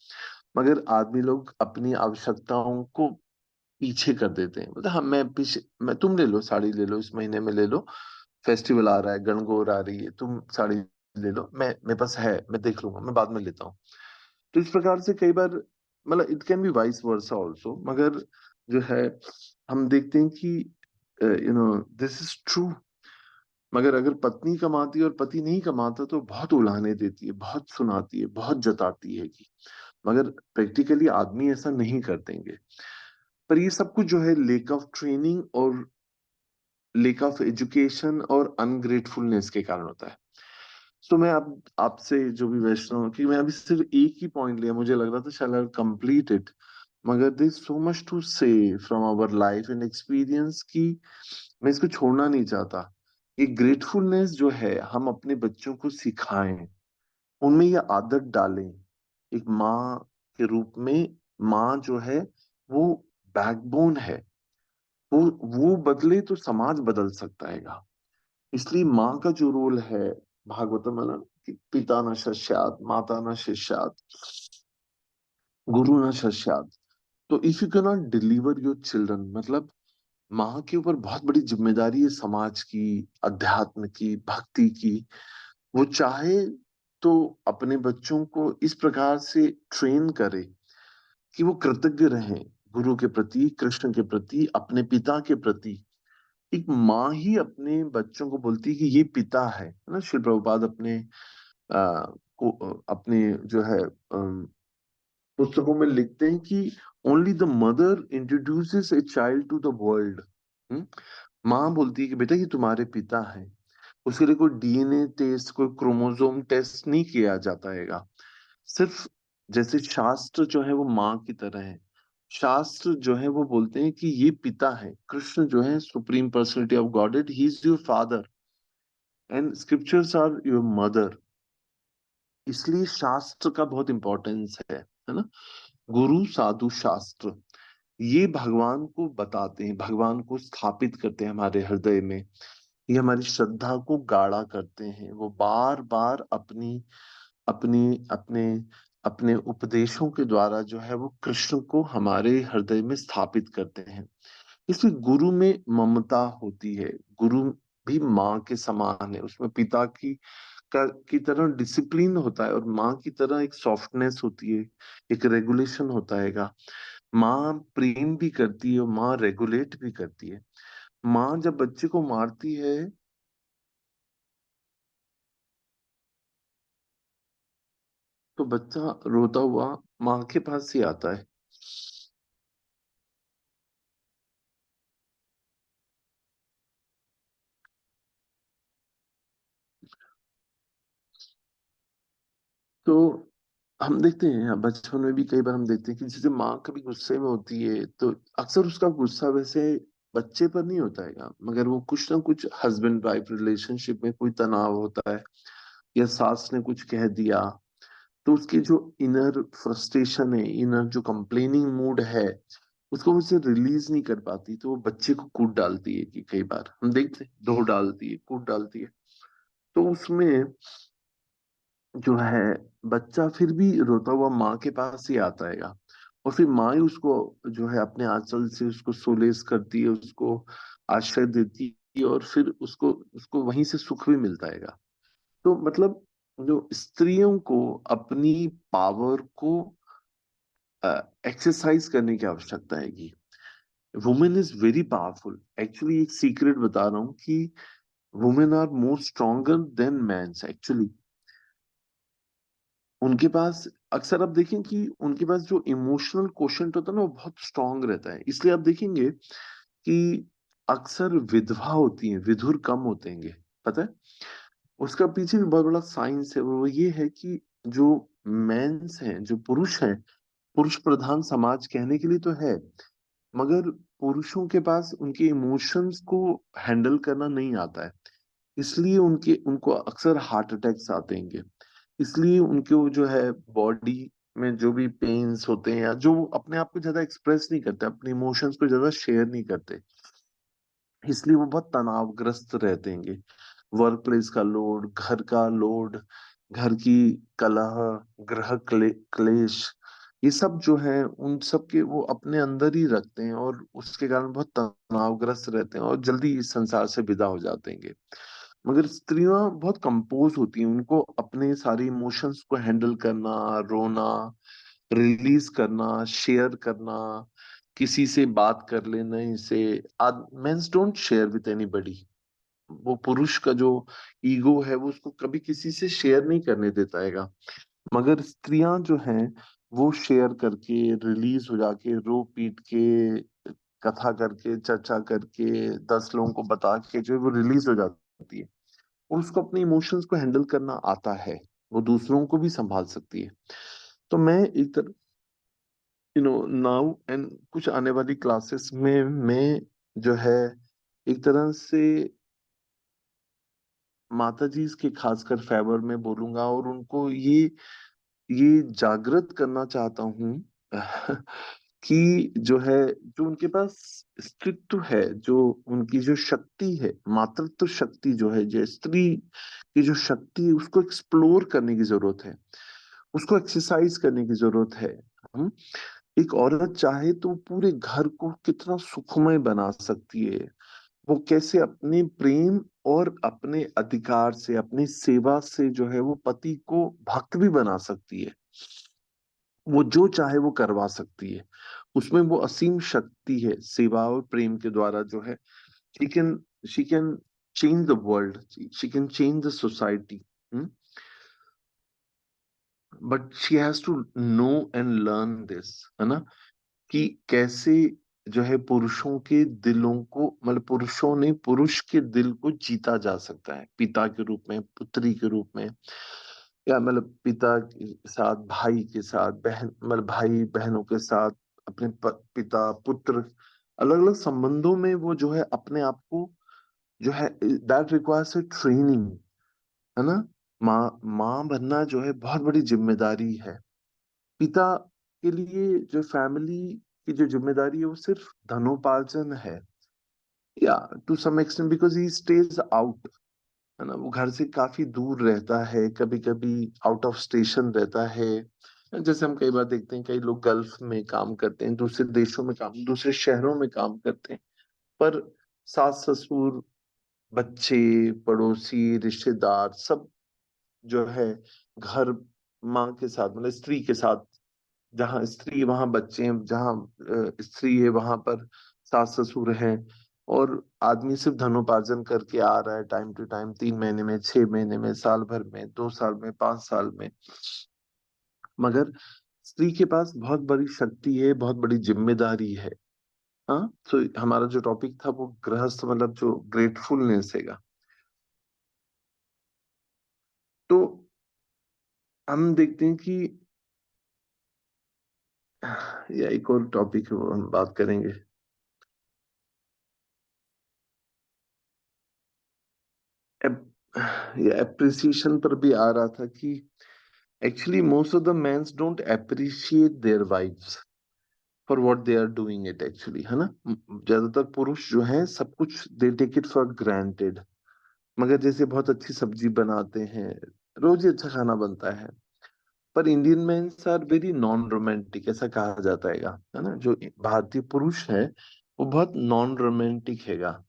मगर आदमी लोग अपनी आवश्यकताओं को पीछे कर देते हैं। मतलब हम मैं पीछे, मैं तुम ले लो, साड़ी ले लो, इस महीने में ले लो, फेस्टिवल आ रहा है, गणगौर आ रही है, तुम साड़ी ले लो, मैं मेरे पास है, मैं देख लूंगा, मैं बाद में लेता हूँ। तो इस प्रकार से कई बार, मतलब it can be vice versa also, मगर जो है हम देखते हैं कि दिस इज ट्रू। मगर अगर पत्नी कमाती है और पति नहीं कमाता, तो बहुत उलाहने देती है, बहुत सुनाती है, बहुत जताती है कि, मगर प्रैक्टिकली आदमी ऐसा नहीं कर देंगे। पर ये सब कुछ जो है लेक ऑफ ट्रेनिंग और लेक ऑफ एजुकेशन और अनग्रेटफुलनेस के कारण होता है। तो मैं अब आपसे जो भी वैष्णव, कि मैं अभी सिर्फ एक ही पॉइंट लिया, मुझे लग रहा था शैल आई कंप्लीट इट, मगर there so much to say from our life and experience, कि मैं इसको छोड़ना नहीं चाहता। ये ग्रेटफुलनेस जो है हम अपने बच्चों को सिखाएं, उनमें ये आदत डालें। एक माँ के रूप में, माँ जो है वो बैकबोन है, वो वो बदले तो समाज बदल सकता है। इसलिए माँ का जो रोल है, भागवतम है ना, कि पिता न शस्यात् माता न शिष्यात् गुरु न शस्यात्। तो if you can not deliver your children, मतलब माँ के ऊपर बहुत बड़ी जिम्मेदारी है, समाज की, अध्यात्म की, भक्ति की। वो चाहे तो अपने बच्चों को इस प्रकार से ट्रेन करे कि वो कृतज्ञ रहें, गुरु के प्रति, कृष्ण के प्रति, अपने पिता के प्रति। एक माँ ही अपने बच्चों को बोलती है कि ये पिता है ना। श्री प्रभुपाद अपने अपने जो है पुस्तकों में लिखते हैं कि only the mother introduces a child to the world. माँ बोलती है कि बेटा ये तुम्हारे पिता है। उसके लिए कोई डीएनए टेस्ट, कोई क्रोमोसोम टेस्ट नहीं किया जाता हैगा। सिर्फ जैसे शास्त्र जो है वो माँ की तरह है। शास्त्र जो है वो बोलते हैं कि ये पिता है, कृष्ण जो है supreme personality of godhead, he is your father and scriptures are your mother. इसलिए शास्त्र का बहुत इंपॉर्टेंस है ना। गुरु साधु शास्त्र ये भगवान को बताते हैं, भगवान को स्थापित करते हैं हमारे हृदय में। ये हमारी श्रद्धा को गाढ़ा करते हैं। वो बार बार अपनी अपनी अपने अपने उपदेशों के द्वारा जो है वो कृष्ण को हमारे हृदय में स्थापित करते हैं। इसलिए गुरु में ममता होती है। गुरु भी माँ के समान है। उसमें पिता की तरह डिसिप्लिन होता है और माँ की तरह एक सॉफ्टनेस होती है, एक रेगुलेशन होता है। माँ प्रेम भी करती है और माँ रेगुलेट भी करती है। माँ जब बच्चे को मारती है तो बच्चा रोता हुआ माँ के पास ही आता है। तो हम देखते हैं बचपन में भी कई बार हम देखते हैं कि जैसे माँ कभी गुस्से में होती है तो अक्सर उसका गुस्सा वैसे बच्चे पर नहीं होता है, मगर वो कुछ ना कुछ हस्बैंड वाइफ रिलेशनशिप में कोई तनाव होता है या सास ने कुछ कह दिया, तो उसकी जो इनर फ्रस्ट्रेशन है, इनर जो कंप्लेनिंग मूड है, उसको मुझसे रिलीज नहीं कर पाती, तो वो बच्चे को कूट डालती है। कि कई बार हम देखते हैं धो डालती है, कूट डालती है। तो उसमें जो है बच्चा फिर भी रोता हुआ माँ के पास ही आता है। और फिर माँ ही उसको जो है अपने आंचल से उसको सोलेस करती है, उसको आश्रय देती है और फिर उसको उसको वहीं से सुख भी मिलता है। तो मतलब जो स्त्रियों को अपनी पावर को एक्सरसाइज करने की आवश्यकता है। कि women is very powerful. Actually एक सीक्रेट बता रहा हूँ कि women are more stronger than mens actually. उनके पास अक्सर आप देखें कि उनके पास जो इमोशनल क्वोशंट होता है ना वो बहुत स्ट्रांग रहता है। इसलिए आप देखेंगे कि अक्सर विधवा होती हैं, विधुर कम होते हैं। पता है उसका पीछे भी बहुत बड़ा साइंस है। वो ये है कि जो मेंस हैं, जो पुरुष हैं, पुरुष प्रधान समाज कहने के लिए तो है, मगर पुरुषों के पास उनके इमोशंस को हैंडल करना नहीं आता है। इसलिए उनके उनको अक्सर हार्ट अटैक्स आते हैं। इसलिए उनके वो जो है बॉडी में जो भी पेन्स होते हैं या जो वो अपने आप को ज्यादा एक्सप्रेस नहीं करते, अपने इमोशंस को ज्यादा शेयर नहीं करते, इसलिए वो बहुत तनावग्रस्त रहते हैं। वर्क प्लेस का लोड, घर का लोड, घर की कलह, गृह क्लेश, ये सब जो है उन सब के वो अपने अंदर ही रखते हैं और उसके कारण बहुत तनावग्रस्त रहते हैं और जल्दी इस संसार से विदा हो जाते हैं। मगर स्त्रियां बहुत कंपोज होती हैं। उनको अपने सारे इमोशंस को हैंडल करना, रोना, रिलीज करना, शेयर करना, किसी से बात कर लेना। इसे mens don't share with anybody. वो पुरुष का जो ईगो है वो उसको कभी किसी से शेयर नहीं करने देता हैगा। मगर स्त्रियां जो हैं वो शेयर करके, रिलीज हो जाके, रो पीट के, कथा करके, चर्चा करके, 10 लोगों को बता के जो है वो रिलीज हो जाती है। और उसको अपने इमोशंस को हैंडल करना आता है। वो दूसरों को भी संभाल सकती है। तो मैं एक तरह नाउ एंड कुछ आने वाली क्लासेस में मैं जो है एक तरह से माता जी के खासकर फेवर में बोलूंगा और उनको ये जागृत करना चाहता हूँ कि जो है, जो उनके पास स्त्रीत्व है, जो उनकी जो शक्ति है, मातृत्व शक्ति जो है, जो स्त्री की जो शक्ति है, उसको एक्सप्लोर करने की जरूरत है, उसको एक्सरसाइज करने की जरूरत है। हम एक औरत चाहे तो पूरे घर को कितना सुखमय बना सकती है। वो कैसे अपने प्रेम और अपने अधिकार से, अपनी सेवा से जो है वो पति को भक्त भी बना सकती है। वो जो चाहे वो करवा सकती है। उसमें वो असीम शक्ति है सेवा और प्रेम के द्वारा जो है she can she can change the world, she can change the society. But she has to know and learn this, है ना, कि कैसे जो है पुरुषों के दिलों को, मतलब पुरुषों ने पुरुष के दिल को जीता जा सकता है, पिता के रूप में, पुत्री के रूप में, या मतलब पिता के साथ, भाई के साथ, बहन, मतलब भाई बहनों के साथ, अपने पिता पुत्र, अलग अलग संबंधों में वो जो है अपने आप को जो है, दैट रिक्वायर्स ए ट्रेनिंग, है ना। माँ माँ बनना जो है बहुत बड़ी जिम्मेदारी है। पिता के लिए जो फैमिली की जो जिम्मेदारी है वो सिर्फ धनोपार्जन है, या to some extent because he stays out, है ना, वो घर से काफी दूर रहता है, कभी कभी आउट ऑफ स्टेशन रहता है। जैसे हम कई बार देखते हैं कई लोग गल्फ में काम करते हैं, दूसरे देशों में काम, दूसरे शहरों में काम करते हैं, पर सास ससुर, बच्चे, पड़ोसी, रिश्तेदार सब जो है घर माँ के साथ, मतलब स्त्री के साथ, जहाँ स्त्री वहां बच्चे हैं, जहाँ स्त्री है वहां पर सास ससुर हैं, और आदमी सिर्फ धनोपार्जन करके आ रहा है टाइम टू टाइम, 3 महीने में, 6 महीने में, साल भर में, 2 साल में, 5 साल में। मगर स्त्री के पास बहुत बड़ी शक्ति है, बहुत बड़ी जिम्मेदारी है। हाँ, तो हमारा जो टॉपिक था वो गृहस्थ, मतलब जो ग्रेटफुलनेस हैगा। तो हम देखते हैं कि या एक और टॉपिक है वो हम बात करेंगे। ये अप्रिसिएशन पर भी आ रहा था कि actually most of the mens don't appreciate their wives for what they are doing it actually, है ना। ज्यादातर पुरुष जो हैं सब कुछ they take it for granted. मगर जैसे बहुत अच्छी सब्जी बनाते हैं, रोज ही अच्छा खाना बनता है, पर Indian mens are very non romantic, ऐसा कहा जाता है ना। जो भारतीय पुरुष है वो बहुत नॉन रोमांटिक हैगा।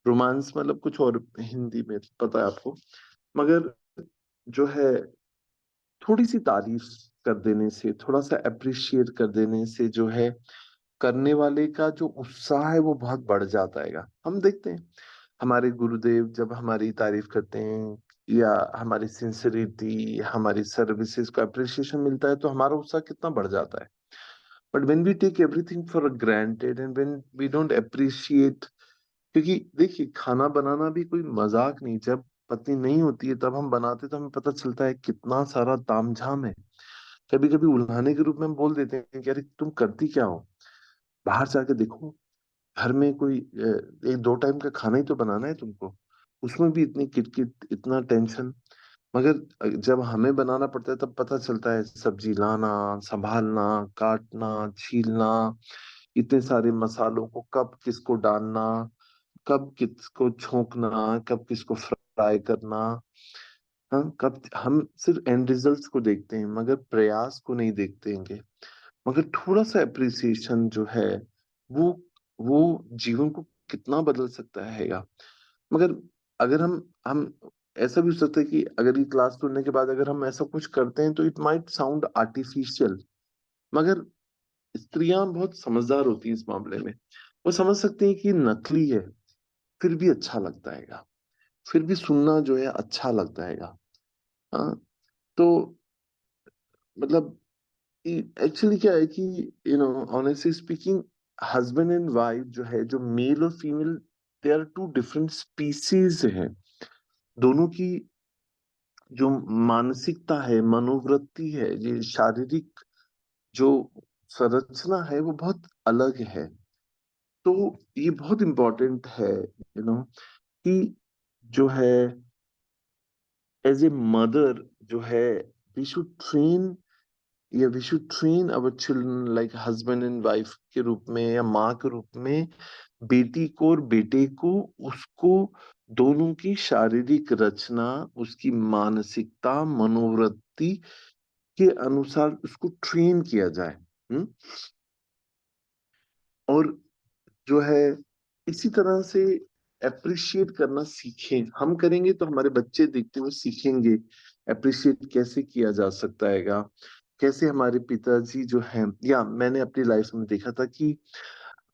रोमांस मतलब कुछ और हिंदी में पता है आपको, मगर जो है थोड़ी सी तारीफ कर देने से, थोड़ा सा अप्रिशिएट कर देने से जो है करने वाले का जो उत्साह है वो बहुत बढ़ जाता है। हम देखते हैं हमारे गुरुदेव जब हमारी तारीफ करते हैं, या हमारी सिंसियरिटी, हमारी सर्विसेज को अप्रिसिएशन मिलता है, तो हमारा उत्साह कितना बढ़ जाता है। But when we take everything for granted and when we don't appreciate, क्योंकि देखिए खाना बनाना भी कोई मजाक नहीं, जब पत्नी नहीं होती है तब हम बनाते तो हमें पता चलता है कितना सारा तामझाम है। कभी कभी उल्हाने के रूप में हम बोल देते हैं कि अरे तुम करती क्या हो, बाहर जाके देखो, घर में कोई 1-2 टाइम का खाना ही तो बनाना है तुमको, उसमें भी इतनी किटकिट, इतना टेंशन। मगर जब हमें बनाना पड़ता है तब पता चलता है सब्जी लाना, संभालना, काटना, छीलना, इतने सारे मसालों को कब किसको डालना, कब किसको छोंकना, कब किसको फ्राई करना। हाँ, कब हम सिर्फ एंड रिजल्ट्स को देखते हैं मगर प्रयास को नहीं देखते हैं। मगर थोड़ा सा अप्रिसिएशन जो है वो वो जीवन को कितना बदल सकता हैगा। मगर अगर हम ऐसा भी हो सकता है कि अगर ये क्लास सुनने के बाद अगर हम ऐसा कुछ करते हैं तो इट माइट साउंड आर्टिफिशियल, मगर स्त्रियां बहुत समझदार होती हैं इस मामले में। वो समझ सकती हैं कि ये नकली है, फिर भी अच्छा लगता हैगा, फिर भी सुनना जो है अच्छा लगता हैगा। हाँ, तो मतलब एक्चुअली क्या है कि honestly speaking, husband and wife जो है, जो मेल और female, they are two different species है। दोनों की जो मानसिकता है, मनोवृत्ति है, ये शारीरिक जो संरचना है वो बहुत अलग है। तो ये बहुत इंपॉर्टेंट है कि जो है एज ए मदर जो है, वी शुड ट्रेन, या we should train our children like husband and wife के रूप में, या माँ के रूप में, बेटी को और बेटे को, उसको दोनों की शारीरिक रचना, उसकी मानसिकता, मनोवृत्ति के अनुसार उसको ट्रेन किया जाए। हम्म? और जो है इसी तरह से अप्रिशिएट करना सीखें, हम करेंगे तो हमारे बच्चे देखते हुए सीखेंगे अप्रिशिएट कैसे किया जा सकता हैगा, कैसे हमारे पिताजी जो हैं, या मैंने अपनी लाइफ में देखा था कि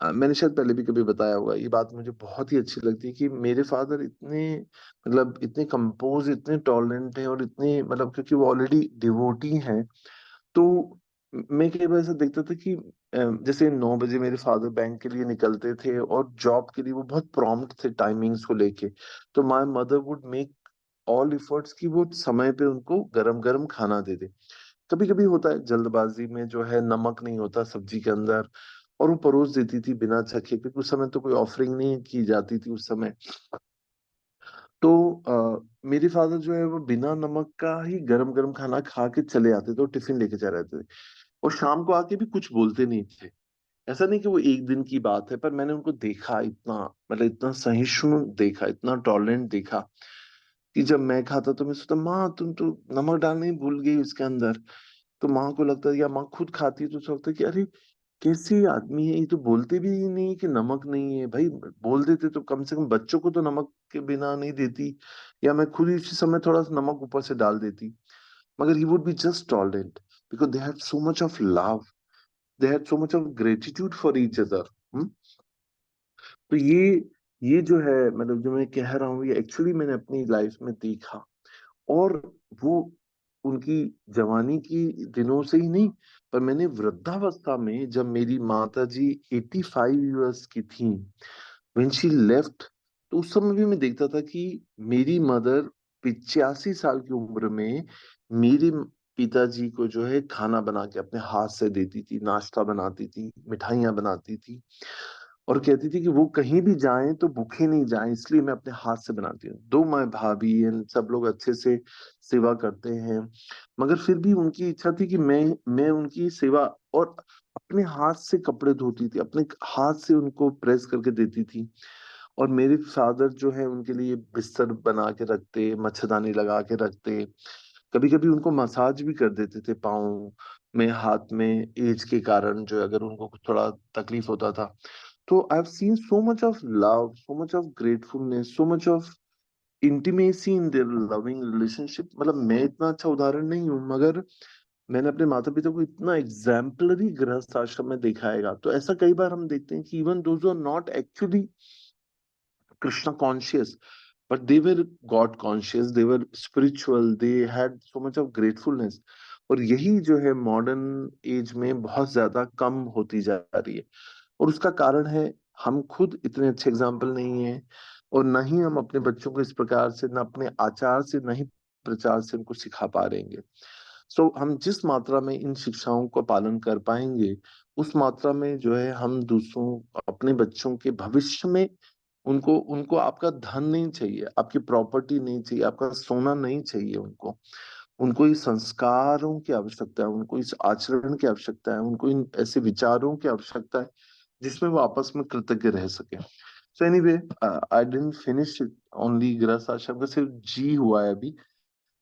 मैंने शायद पहले भी कभी बताया होगा, ये बात मुझे बहुत ही अच्छी लगती है कि मेरे फादर इतने, मतलब इतने कंपोज, इतने टॉलरेंट हैं, और इतने मतलब क्योंकि वो ऑलरेडी डिवोटी हैं। तो मैं कई बार ऐसा देखता था कि जैसे 9 बजे मेरे फादर बैंक के लिए निकलते थे, और जॉब के लिए वो बहुत प्रॉम्प्ट थे टाइमिंग्स को लेके। तो my mother would make all efforts कि वो समय पे उनको गरम गरम खाना दे दे। कभी कभी होता है जल्दबाजी में जो है नमक नहीं होता सब्जी के अंदर, और वो परोस देती थी बिना चखे, क्योंकि उस समय तो कोई ऑफरिंग नहीं की जाती थी उस समय। तो मेरे फादर जो है वो बिना नमक का ही गरम गरम खाना खा के चले आते थे, और टिफिन लेके चले जाते थे, और शाम को आके भी कुछ बोलते नहीं थे। ऐसा नहीं कि वो एक दिन की बात है, पर मैंने उनको देखा इतना, मतलब इतना सहिष्णु देखा, इतना टॉलरेंट देखा, कि जब मैं खाता तो मैं सोचता, माँ तुम तो नमक डालना ही भूल गई उसके अंदर। तो माँ को लगता है, या माँ खुद खाती है तो सोचता है कि अरे कैसे आदमी है, ये तो बोलते भी नहीं कि नमक नहीं है भाई। बोल देते तो कम से कम बच्चों को तो नमक के बिना नहीं देती, या मैं खुद ही उसी समय थोड़ा सा नमक ऊपर से डाल देती। मगर ही would be just tolerant, because they had so much of love, they had so much of gratitude for each other. तो ये जो है, मतलब जो मैं कह रहा हूँ, ये एक्चुअली मैंने अपनी लाइफ में देखा। और वो उनकी जवानी की दिनों से ही नहीं, पर मैंने वृद्धावस्था में, जब मेरी माता जी 85 ईयर्स की थी, व्हेन शी लेफ्ट, तो उस समय भी मैं देखता था कि मेरी मदर 85 साल की उम्र में मेरे पिताजी को जो है खाना बना के अपने हाथ से देती थी, नाश्ता बनाती थी, मिठाइयाँ बनाती थी, और कहती थी कि वो कहीं भी जाएं तो भूखे नहीं जाएं, इसलिए मैं अपने हाथ से बनाती हूँ। दो माँ भाभी एंड सब लोग अच्छे से सेवा करते हैं, मगर फिर भी उनकी इच्छा थी कि मैं उनकी सेवा, और अपने हाथ से कपड़े धोती थी, अपने हाथ से उनको प्रेस करके देती थी। और मेरे फादर जो है उनके लिए बिस्तर बना के रखते, मच्छरदानी लगा के रखते, कभी कभी उनको मसाज भी कर देते थे पाँव में, हाथ में, एज के कारण जो है, अगर उनको कुछ थोड़ा तकलीफ होता था। तो I have seen so much of love, so much of gratefulness, so much of intimacy in their loving relationship. मतलब मैं इतना अच्छा उदाहरण नहीं हूँ, मगर मैंने अपने माता पिता को इतना एग्जाम्पलरी गृहस्थ आश्रम में देखा है। तो ऐसा कई बार हम देखते हैं कि even those are not actually Krishna conscious, but they were God conscious, they were spiritual, they had so much of gratefulness. और यही जो है मॉडर्न एज में बहुत ज्यादा कम होती जा रही है, और उसका कारण है हम खुद इतने अच्छे एग्जाम्पल नहीं है, और ना ही हम अपने बच्चों को इस प्रकार से, ना अपने आचार से, ना ही प्रचार से उनको सिखा पा रहे हैं। हम जिस मात्रा में इन शिक्षाओं का पालन कर पाएंगे, उस मात्रा में जो है हम दूसरों, अपने बच्चों के भविष्य में, उनको उनको आपका धन नहीं चाहिए, आपकी प्रॉपर्टी नहीं चाहिए, आपका सोना नहीं चाहिए उनको। उनको इस संस्कारों की आवश्यकता है, उनको इस आचरण की आवश्यकता है, उनको इन ऐसे विचारों की आवश्यकता है जिसमें वो आपस में कृतज्ञ रह सके। So anyway, I didn't finish it only गृहस्थ आश्रम का, सिर्फ जी हुआ है अभी।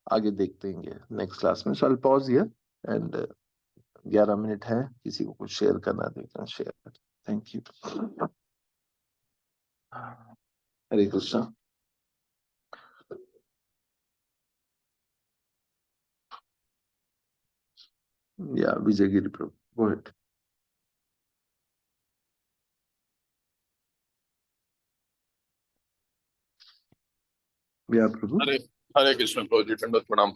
आगे देखते हैं नेक्स्ट क्लास में। So I pause here, and 11 minute है, किसी को कुछ शेयर करना देखना share. Thank you. Hare Krishna. या विजय गिरी प्रभु, गो अहेड। या प्रभु। हरे हरे कृष्ण प्रभु जी, दंडवत प्रणाम।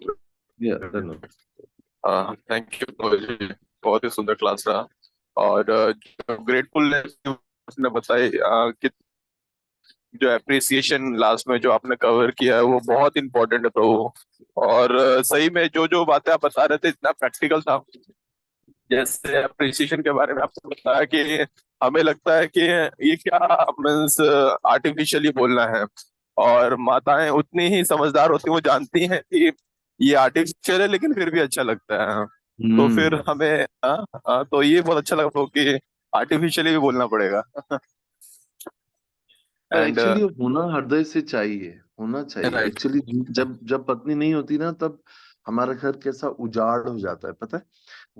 या धन्यवाद। थैंक यू प्रभु जी, बहुत ही सुंदर क्लास रहा। और ग्रेटफुलनेस ने बताई कि जो एप्रिसिएशन लास्ट में जो आपने कवर किया है वो बहुत इंपॉर्टेंट है प्रभु। और सही में जो जो बातें आप बता रहे थे इतना प्रैक्टिकल था। जैसे अप्रिसिएशन के बारे में आपने बताया कि हमें लगता है कि ये क्या मीन्स आर्टिफिशियली बोलना है, और माताएं उतनी ही समझदार होती हैं, वो जानती हैं कि ये आर्टिफिशियल है लेकिन फिर भी अच्छा लगता है। तो फिर हम्म। हमें तो ये बहुत अच्छा लगा कि आर्टिफिशियली भी बोलना पड़ेगा। पर एंड एक्चुअली होना हृदय से चाहिए, होना चाहिए राइट एक्चुअली। जब जब पत्नी नहीं होती ना, तब हमारा घर कैसा उजाड़ हो जाता है, पता है।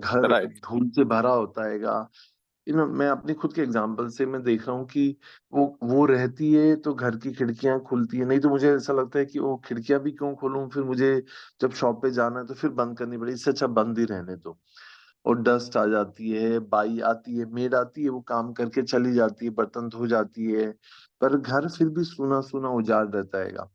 घर राइट धूल से भरा होता है, मैं अपनी खुद के एग्जांपल से मैं देख रहा हूँ कि वो रहती है तो घर की खिड़कियां खुलती है, नहीं तो मुझे ऐसा लगता है कि वो खिड़कियां भी क्यों खोलूं, फिर मुझे जब शॉप पे जाना है तो फिर बंद करनी पड़ेगी, इससे अच्छा बंद ही रहने दो। और डस्ट आ जाती है, बाई आती है, मेड आती है, वो काम करके चली जाती है, बर्तन धो जाती है, पर घर फिर भी सूना सूना उजाड़ रहता है।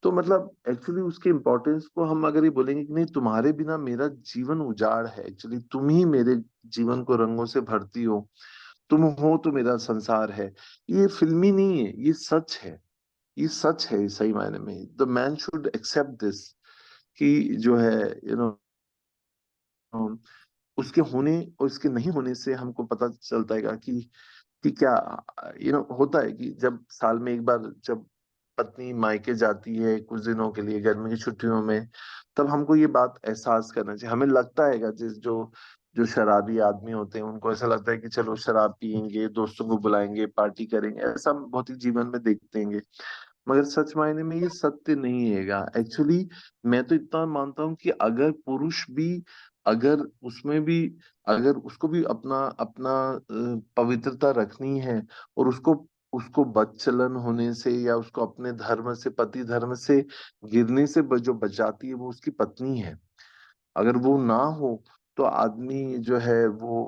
तो मतलब एक्चुअली उसके इम्पोर्टेंस को हम अगर ये बोलेंगे कि नहीं, तुम्हारे बिना मेरा जीवन उजाड़ है, एक्चुअली तुम ही मेरे जीवन को रंगों से भरती हो, तुम हो तो मेरा संसार है। ये फिल्मी नहीं है, ये सच है। ये सच है सही मायने में। The man should accept this, कि जो है यू नो उसके होने और उसके नहीं होने से हमको पता चलता है कि क्या होता है कि जब साल में एक बार जब पत्नी मायके जाती है कुछ दिनों के लिए गर्मी की छुट्टियों में, तब हमको ये बात एहसास करना चाहिए। हमें लगता है जिस जो जो शराबी आदमी होते हैं उनको ऐसा लगता है कि चलो शराब पियेंगे, दोस्तों को बुलाएंगे, पार्टी करेंगे, ऐसा हम भौतिक जीवन में देखते हैं। मगर सच मायने में ये सत्य नहीं हैगा एक्चुअली। मैं तो इतना मानता हूं कि अगर पुरुष भी, अगर उसमें भी, अगर उसको भी अपना अपना पवित्रता रखनी है, और उसको उसको बदचलन होने से या उसको अपने धर्म से, पति धर्म से गिरने से जो बचाती है वो उसकी पत्नी है। अगर वो ना हो तो आदमी जो है वो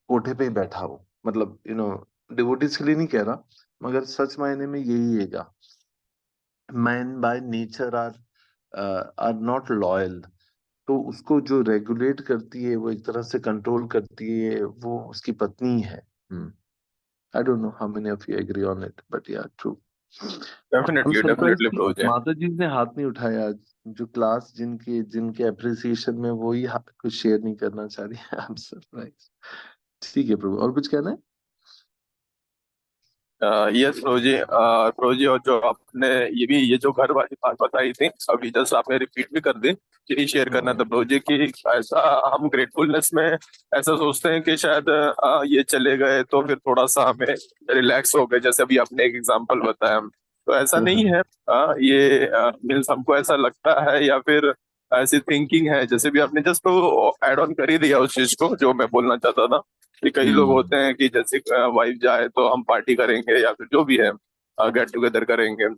कोठे पे ही बैठा हो, मतलब डिवोटीज के लिए नहीं कह रहा, मगर सच मायने में यही हैगा। Man by nature are not loyal. तो उसको जो रेगुलेट करती है, वो एक तरह से कंट्रोल करती है, वो उसकी पत्नी है। I don't know how many of you agree on it, but yeah true. हम डेफिनेटली सरप्राइज डेफिनेटली कि प्रोज है। माता जी ने हाथ नहीं उठाया आज। जो क्लास जिनके जिनके अप्रिसिएशन में, वो ही कुछ शेयर नहीं करना चाह रही है। I am surprise. ठीक है प्रभु, और कुछ कहना है? यस प्रोजी, प्रोजी, और जो आपने ये जो घर वाली बात बताई थी अभी जस्ट आपने रिपीट भी कर दी, यही शेयर करना था प्रोजी कि ऐसा हम ग्रेटफुलनेस में ऐसा सोचते हैं कि शायद ये चले गए तो फिर थोड़ा सा हमें रिलैक्स हो गए, जैसे अभी आपने एक एग्जांपल बताया। तो ऐसा नहीं है। ये मीन्स हमको ऐसा लगता है या फिर ऐसी थिंकिंग है, जैसे भी आपने जस्ट तो ऐड ऑन कर ही दिया उस चीज को जो मैं बोलना चाहता था कि कई लोग हम्म। होते हैं कि जैसे वाइफ जाए तो हम पार्टी करेंगे या फिर जो भी है गेट टुगेदर करेंगे,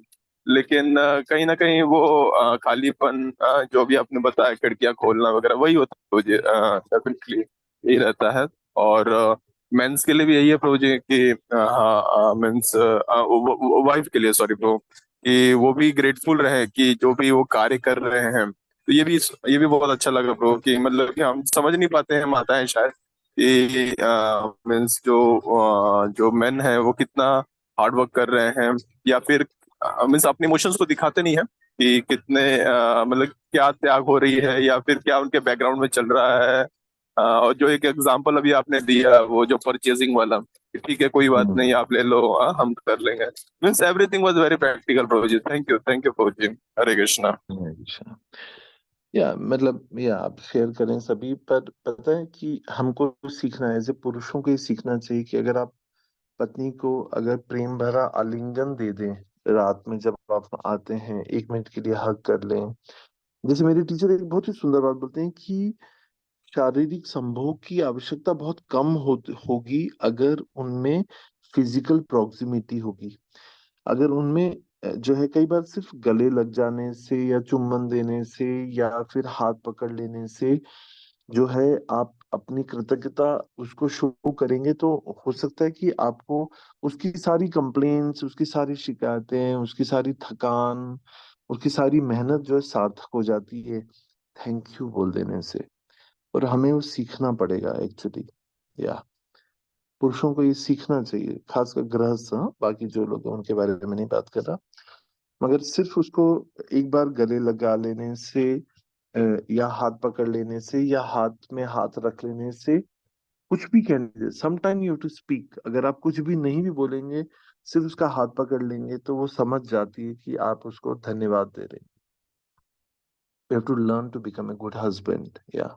लेकिन कहीं ना कहीं वो खालीपन, जो भी आपने बताया खिड़कियां खोलना वगैरह वही होता है मुझे डेफिनेटली यही रहता है। और मेंस के लिए भी यही है प्रोजे कि हाँ मेंस वाइफ के लिए, सॉरी ब्रो, कि वो भी ग्रेटफुल रहे कि जो भी वो कार्य कर रहे हैं। तो ये भी बहुत अच्छा लगा ब्रो कि मतलब कि हम समझ नहीं पाते हैं माताएं शायद कि मीन्स जो मेन है वो कितना हार्ड वर्क कर रहे हैं, या फिर मीन्स अपने इमोशंस को दिखाते नहीं है कि कितने मतलब क्या त्याग हो रही है या फिर क्या उनके बैकग्राउंड में चल रहा है। और जो एक एग्जांपल अभी आपने दिया वो जो परचेजिंग वाला, कि ठीक है कोई बात नहीं हम्म। आप ले लो, हम कर लेंगे। Means everything was very practical प्रो जी। थैंक यू प्रो जी। हरे कृष्णा। अच्छा। या मतलब या आप शेयर करें सभी, पर पता है कि हमको सीखना है, ऐसे पुरुषों को ही सीखना चाहिए कि अगर आप पत्नी को अगर प्रेम भरा आलिंगन दे दें, रात में जब आप आते हैं 1 मिनट के लिए हग कर लें। जैसे मेरे टीचर एक बहुत ही सुंदर बात बोलते हैं कि शारीरिक संभोग की आवश्यकता बहुत कम होगी अगर उनमें फिजिकल प्रॉक्सिमिटी होगी। अगर उनमें जो है कई बार सिर्फ गले लग जाने से या चुम्बन देने से या फिर हाथ पकड़ लेने से जो है आप अपनी कृतज्ञता उसको शो करेंगे, तो हो सकता है कि आपको उसकी सारी कंप्लेन्स, उसकी सारी शिकायतें, उसकी सारी थकान, उसकी सारी मेहनत जो है सार्थक हो जाती है थैंक यू बोल देने से। और हमें वो सीखना पड़ेगा एक्चुअली। या पुरुषों को ये सीखना चाहिए, खासकर गृहस्थ। हाँ, बाकी जो लोग हैं उनके बारे में नहीं बात कर रहा, मगर सिर्फ उसको एक बार गले लगा लेने से या हाथ पकड़ लेने से या हाथ में हाथ रख लेने से, कुछ भी कहने से, समटाइम यू टू स्पीक, अगर आप कुछ भी नहीं भी बोलेंगे, सिर्फ उसका हाथ पकड़ लेंगे तो वो समझ जाती है कि आप उसको धन्यवाद दे रहे हैं। You have to learn to become a good husband. या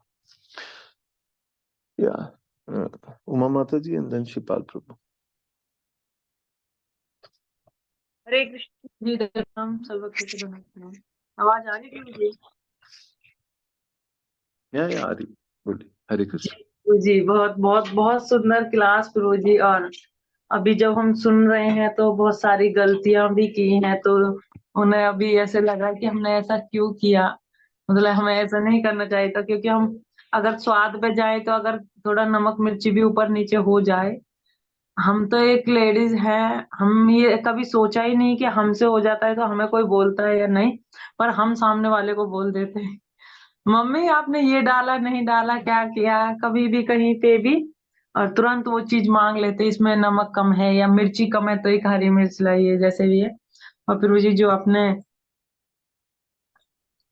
उमा माता जी एंड देन शिपाल प्रभु। हरे कृष्ण जी। दर्शन सर्वत्र प्रणाम। आवाज आ रही थी मुझे? या आ रही, बोलिए, हरे कृष्ण। जी, बहुत बहुत बहुत सुंदर क्लास प्रभु जी। और अभी जब हम सुन रहे हैं तो बहुत सारी गलतियां भी की हैं, तो उन्हें अभी ऐसे लगा कि हमने ऐसा क्यों किया। मतलब हमें ऐसा नहीं करना चाहिए था, क्योंकि हम अगर स्वाद पे जाए तो अगर थोड़ा नमक मिर्ची भी ऊपर नीचे हो जाए, हम तो एक लेडीज हैं, हम ये कभी सोचा ही नहीं कि हमसे हो जाता है तो हमें कोई बोलता है या नहीं, पर हम सामने वाले को बोल देते हैं, मम्मी आपने ये डाला नहीं डाला, क्या किया, कभी भी कहीं पे भी। और तुरंत वो चीज मांग लेते, इसमें नमक कम है या मिर्ची कम है तो एक हरी मिर्च लाइए, जैसे भी है। और फिर वो जी जो आपने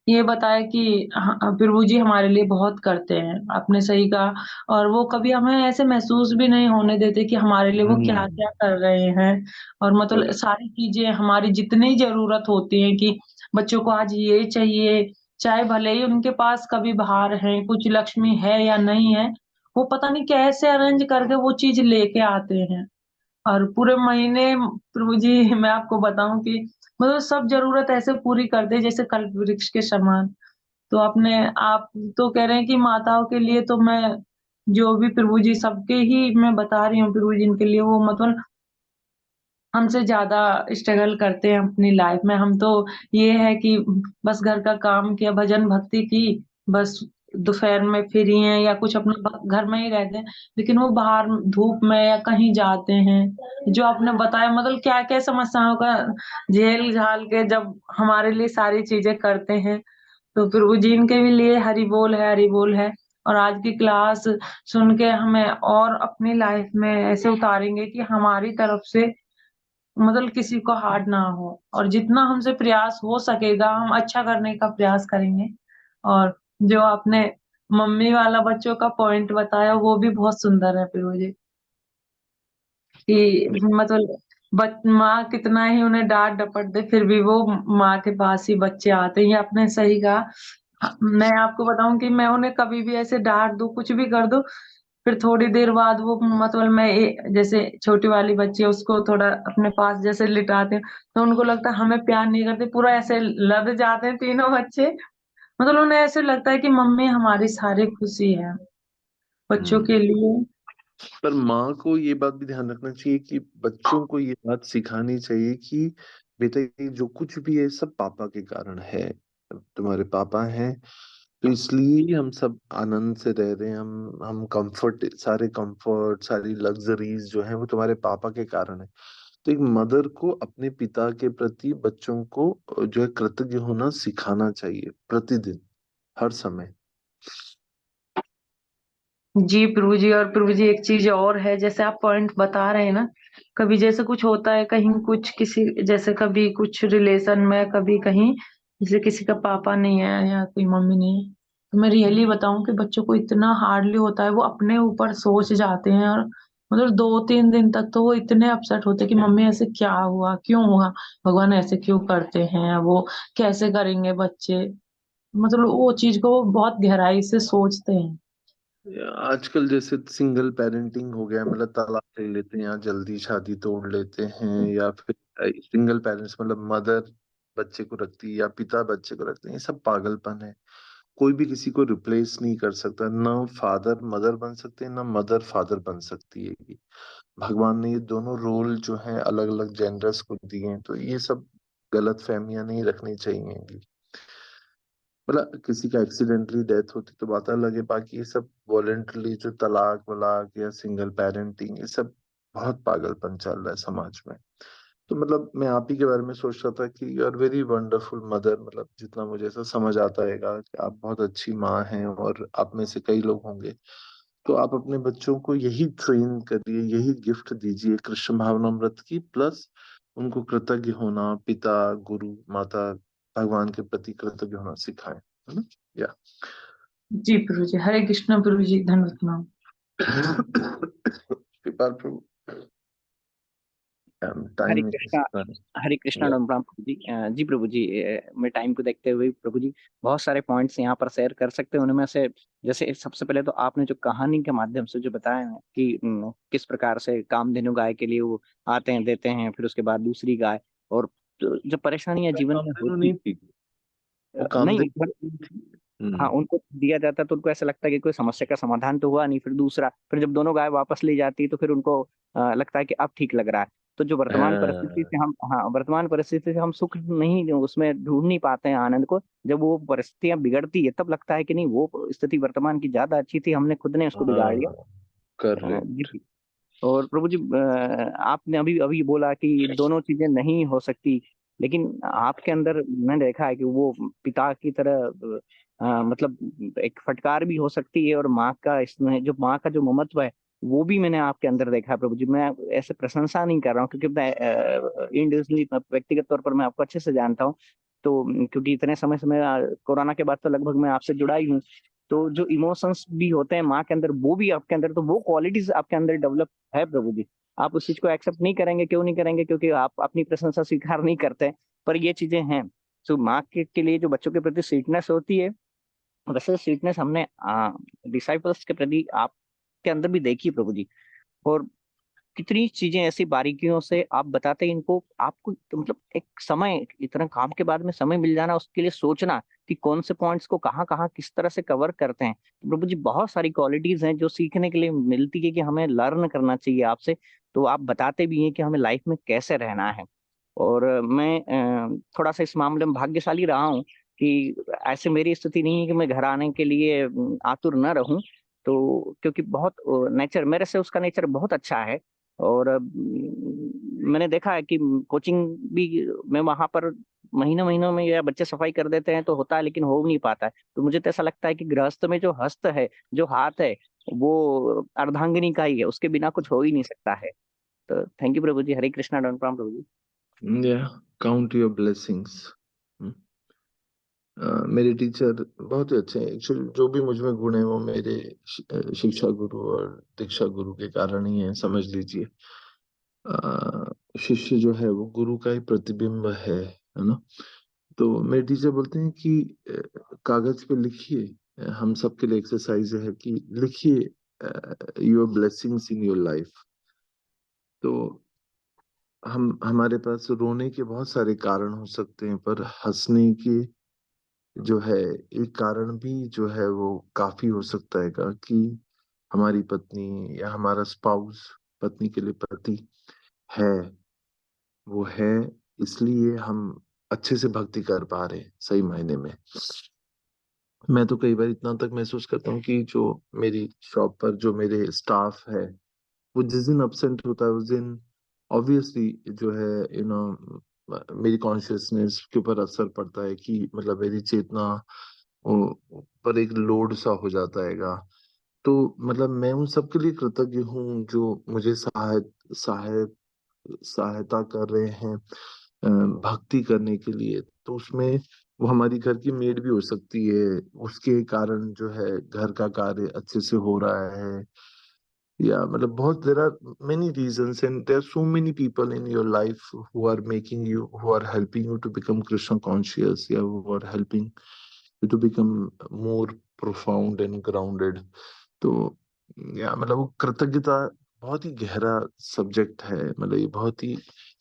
ये बताया कि प्रभु जी हमारे लिए बहुत करते हैं, आपने सही कहा। और वो कभी हमें ऐसे महसूस भी नहीं होने देते कि हमारे लिए वो क्या क्या कर रहे हैं। और मतलब correct. सारी चीजें हमारी जितनी जरूरत होती है कि बच्चों को आज ये चाहिए, चाहे भले ही उनके पास कभी बाहर है कुछ लक्ष्मी है या नहीं है, वो पता नहीं कैसे अरेंज करके वो चीज लेके आते हैं। और पूरे महीने प्रभु जी मैं आपको बताऊं कि मतलब सब जरूरत ऐसे पूरी कर दे जैसे कल्प वृक्ष के समान। तो आप तो कह रहे हैं कि माताओं के लिए तो मैं जो भी प्रभु जी सबके ही मैं बता रही हूँ प्रभु जी, इनके लिए वो मतलब हमसे ज़्यादा स्ट्रगल करते हैं अपनी लाइफ में। हम तो ये है कि बस घर का काम किया, भजन भक्ति की, बस दोपहर में फ्री हैं या कुछ अपना घर में ही रहते हैं। लेकिन वो बाहर धूप में या कहीं जाते हैं, जो आपने बताया मतलब क्या-क्या समस्याओं का झेल-झाल के जब हमारे लिए सारी चीज़ें करते हैं, तो फिर वो जिनके भी लिए हरि बोल है, हरि बोल है। और आज की क्लास सुन के हमें और अपनी लाइफ में ऐसे उतारेंगे कि हमारी तरफ से मतलब किसी को हार्ड ना हो, और जितना हमसे प्रयास हो सकेगा हम अच्छा करने का प्रयास करेंगे। और जो आपने मम्मी वाला बच्चों का पॉइंट बताया वो भी बहुत सुंदर है फिर मुझे, कि मतलब माँ कितना ही उन्हें डांट डपट दे फिर भी वो माँ के पास ही बच्चे आते हैं, ये आपने सही कहा। मैं आपको बताऊं कि मैं उन्हें कभी भी ऐसे डांट दूं कुछ भी कर दूं, फिर थोड़ी देर बाद वो मतलब जैसे छोटी वाली बच्ची है उसको थोड़ा अपने पास जैसे लिटाते हैं, तो उनको लगता है हमें प्यार नहीं करते, पूरा ऐसे लद जाते हैं तीनों बच्चे। मतलब उन्हें ऐसे लगता है कि मम्मी हमारी सारी खुशी है बच्चों हम्म के लिए। पर माँ को ये बात भी ध्यान रखना चाहिए कि बच्चों को ये बात सिखानी चाहिए कि बेटा ये जो कुछ भी है सब पापा के कारण है। तुम्हारे पापा हैं तो इसलिए हम सब आनंद से रह रहे हैं। हम कंफर्ट सारी लग्जरीज जो है वो तुम्हारे पापा के कारण है। तो एक मदर को अपने पिता के प्रति बच्चों को जो है कृतज्ञ होना सिखाना चाहिए प्रतिदिन, हर समय। जी प्रभु जी। और प्रभु जी एक चीज और है, जैसे आप पॉइंट बता रहे हैं ना, कभी जैसे कुछ होता है कहीं कुछ किसी जैसे कभी कुछ रिलेशन में कभी कहीं जैसे किसी का पापा नहीं है या कोई मम्मी नहीं है, तो मैं रियली बताऊं कि बच्चों को इतना हार्डली होता है, वो अपने ऊपर सोच जाते हैं। और मतलब 2-3 दिन तक तो वो इतने अपसेट होते हैं कि मम्मी ऐसे क्या हुआ, क्यों हुआ, भगवान ऐसे क्यों करते हैं, वो कैसे करेंगे बच्चे, मतलब वो चीज को वो बहुत गहराई से सोचते हैं। आजकल जैसे सिंगल पेरेंटिंग हो गया, मतलब तलाक ले लेते हैं या जल्दी शादी तोड़ लेते हैं, या फिर सिंगल पेरेंट्स मतलब मदर बच्चे को रखती है या पिता बच्चे को रखते हैं, ये सब पागलपन है। कोई भी किसी को रिप्लेस नहीं कर सकता, ना फादर मदर बन सकते हैं ना मदर फादर बन सकती है। भगवान ने ये दोनों रोल जो है अलग अलग जेंडर्स को दिए हैं, तो ये सब गलत फहमियां नहीं रखनी चाहिए। मतलब किसी का एक्सीडेंटली डेथ होती तो बात अलग है, बाकी ये सब वॉलेंटरली जो तलाक वलाक या सिंगल पेरेंटिंग, ये सब बहुत पागलपन चल रहा है समाज में। तो मतलब मैं आप ही के बारे में सोच रहा था कि you are very wonderful mother, मतलब जितना मुझे ऐसा समझ आता है कि आप बहुत अच्छी माँ हैं, और आप में से कई लोग होंगे। तो आप अपने बच्चों को यही ट्रेन करिए, यही गिफ्ट दीजिए कृष्ण भावनामृत की, प्लस उनको कृतज्ञ होना, पिता गुरु माता भगवान के प्रति कृतज्ञ होना सिखाएं, है ना? या जी प्रभु जी, हरे कृष्ण प्रभु जी, धन्यवाद नाम। कृपाल प्रभु, हरे टाइम कृष्णा। हरे कृष्णा या राम प्रभु जी। जी प्रभु जी, मैं टाइम को देखते हुए प्रभु जी बहुत सारे पॉइंट्स यहाँ पर शेयर कर सकते हैं। उनमें से जैसे सबसे पहले तो आपने जो कहानी के माध्यम से जो बताया है कि किस प्रकार से कामधेनु गाय के लिए वो आते हैं देते हैं, फिर उसके बाद दूसरी गाय, और जो परेशानियां जीवन में कामधेनु होती। नहीं थी, वो नहीं, कामधेनु नहीं थी। हाँ, उनको दिया जाता है तो उनको ऐसा लगता है कि कोई समस्या का समाधान तो हुआ नहीं। फिर दूसरा, फिर जब दोनों गाय वापस ली जाती है तो फिर उनको लगता है कि अब ठीक लग रहा है। तो जो वर्तमान परिस्थिति से हम, हाँ, वर्तमान परिस्थिति से हम सुख नहीं, उसमें ढूंढ नहीं पाते हैं आनंद को। जब वो परिस्थितियां बिगड़ती है तब लगता है कि नहीं, वो स्थिति वर्तमान की ज्यादा अच्छी थी, हमने खुद ने उसको बिगाड़ लिया। जी। करेक्ट। और प्रभु जी, आपने अभी अभी बोला कि दोनों चीजें नहीं हो सकती, लेकिन आपके अंदर मैंने देखा है कि वो पिता की तरह मतलब एक फटकार भी हो सकती है, और माँ का, इसमें जो माँ का जो ममत्व है वो भी मैंने आपके अंदर देखा है प्रभु जी। मैं ऐसे प्रशंसा नहीं कर रहा हूँ, क्योंकि मैं इंडिविजुअली, व्यक्तिगत तौर पर मैं आपको अच्छे से जानता हूँ। तो क्योंकि इतने समय से मैं कोरोना के बाद तो लगभग मैं आपसे जुड़ा ही हूँ। तो जो इमोशंस भी होते हैं माँ के अंदर, वो भी आपके अंदर, तो वो क्वालिटीज आपके अंदर डेवलप है प्रभु जी। आप उस चीज को एक्सेप्ट नहीं करेंगे, क्यों नहीं करेंगे? क्योंकि आप अपनी प्रशंसा स्वीकार नहीं करते हैं, पर ये चीजें हैं। तो माँ के लिए जो बच्चों के प्रति स्वीटनेस होती है, वैसे स्वीटनेस हमने डिसाइपल्स के प्रति आपके अंदर भी देखी है प्रभु जी। और कितनी चीजें ऐसी बारीकियों से आप बताते हैं इनको, आपको तो मतलब एक समय, इतना काम के बाद में समय मिल जाना, उसके लिए सोचना कि कौन से पॉइंट्स को कहाँ कहाँ किस तरह से कवर करते हैं। तो प्रभु जी, बहुत सारी क्वालिटीज हैं जो सीखने के लिए मिलती है, कि हमें लर्न करना चाहिए आपसे। तो आप बताते भी हैं कि हमें लाइफ में कैसे रहना है। और मैं थोड़ा सा इस मामले में भाग्यशाली रहा हूँ कि ऐसे मेरी स्थिति नहीं है कि मैं घर आने के लिए आतुर न रहूं। तो क्योंकि बहुत नेचर मेरे से, उसका नेचर बहुत अच्छा है। और मैंने देखा है कि कोचिंग भी मैं वहां पर महीनों महीनों में, या बच्चे सफाई कर देते हैं तो होता है, लेकिन हो नहीं पाता है। तो मुझे तो ऐसा लगता है कि गृहस्थ में जो हस्त है, जो हाथ है, वो अर्धांगिनी का ही है, उसके बिना कुछ हो ही नहीं सकता है। तो थैंक यू प्रभु जी। हरे कृष्णा, डोन प्रणाम प्रभु जी। Yeah, count your blessings. हम्म। मेरे टीचर बहुत ही अच्छे हैं। एक्चुअली जो भी मुझ में गुण है वो मेरे शिक्षा गुरु और दीक्षा गुरु के कारण ही है, समझ लीजिए। शिष्य जो है वो गुरु का ही प्रतिबिंब है ना। तो मेरे टीचर बोलते हैं कि कागज पे लिखिए। हम सबके लिए एक्सरसाइज है कि लिखिए your blessings in your life. तो हम हमारे पास रोने के बहुत सारे कारण हो सकते हैं, पर हंसने के जो है एक कारण भी जो है वो काफी हो सकता है कि हमारी पत्नी या हमारा स्पाउस, पत्नी के लिए पति है, वो है, इसलिए हम अच्छे से भक्ति कर पा रहे हैं सही मायने में। मैं तो कई बार इतना तक महसूस करता हूँ कि जो मेरी शॉप पर जो मेरे स्टाफ है, वो जिस दिन अपसेंट होता है उस दिन ऑब्वियसली जो है मेरी कॉन्शियसनेस के ऊपर असर पड़ता है, कि मतलब मेरी चेतना पर एक लोड सा हो जाता हैगा। तो मतलब मैं उन सबके लिए कृतज्ञ हूँ जो मुझे सहाय सहायता कर रहे हैं भक्ति करने के लिए। तो उसमें वो हमारी घर की मेड भी हो सकती है, उसके कारण जो है घर का कार्य अच्छे से हो रहा है। या मतलब बहुत, there are many reasons and there are so many people in your life who are making you, who are helping you to become Krishna conscious, या who are helping you to become more profound and grounded. तो या मतलब वो कृतज्ञता बहुत ही गहरा subject है। मतलब ये बहुत ही,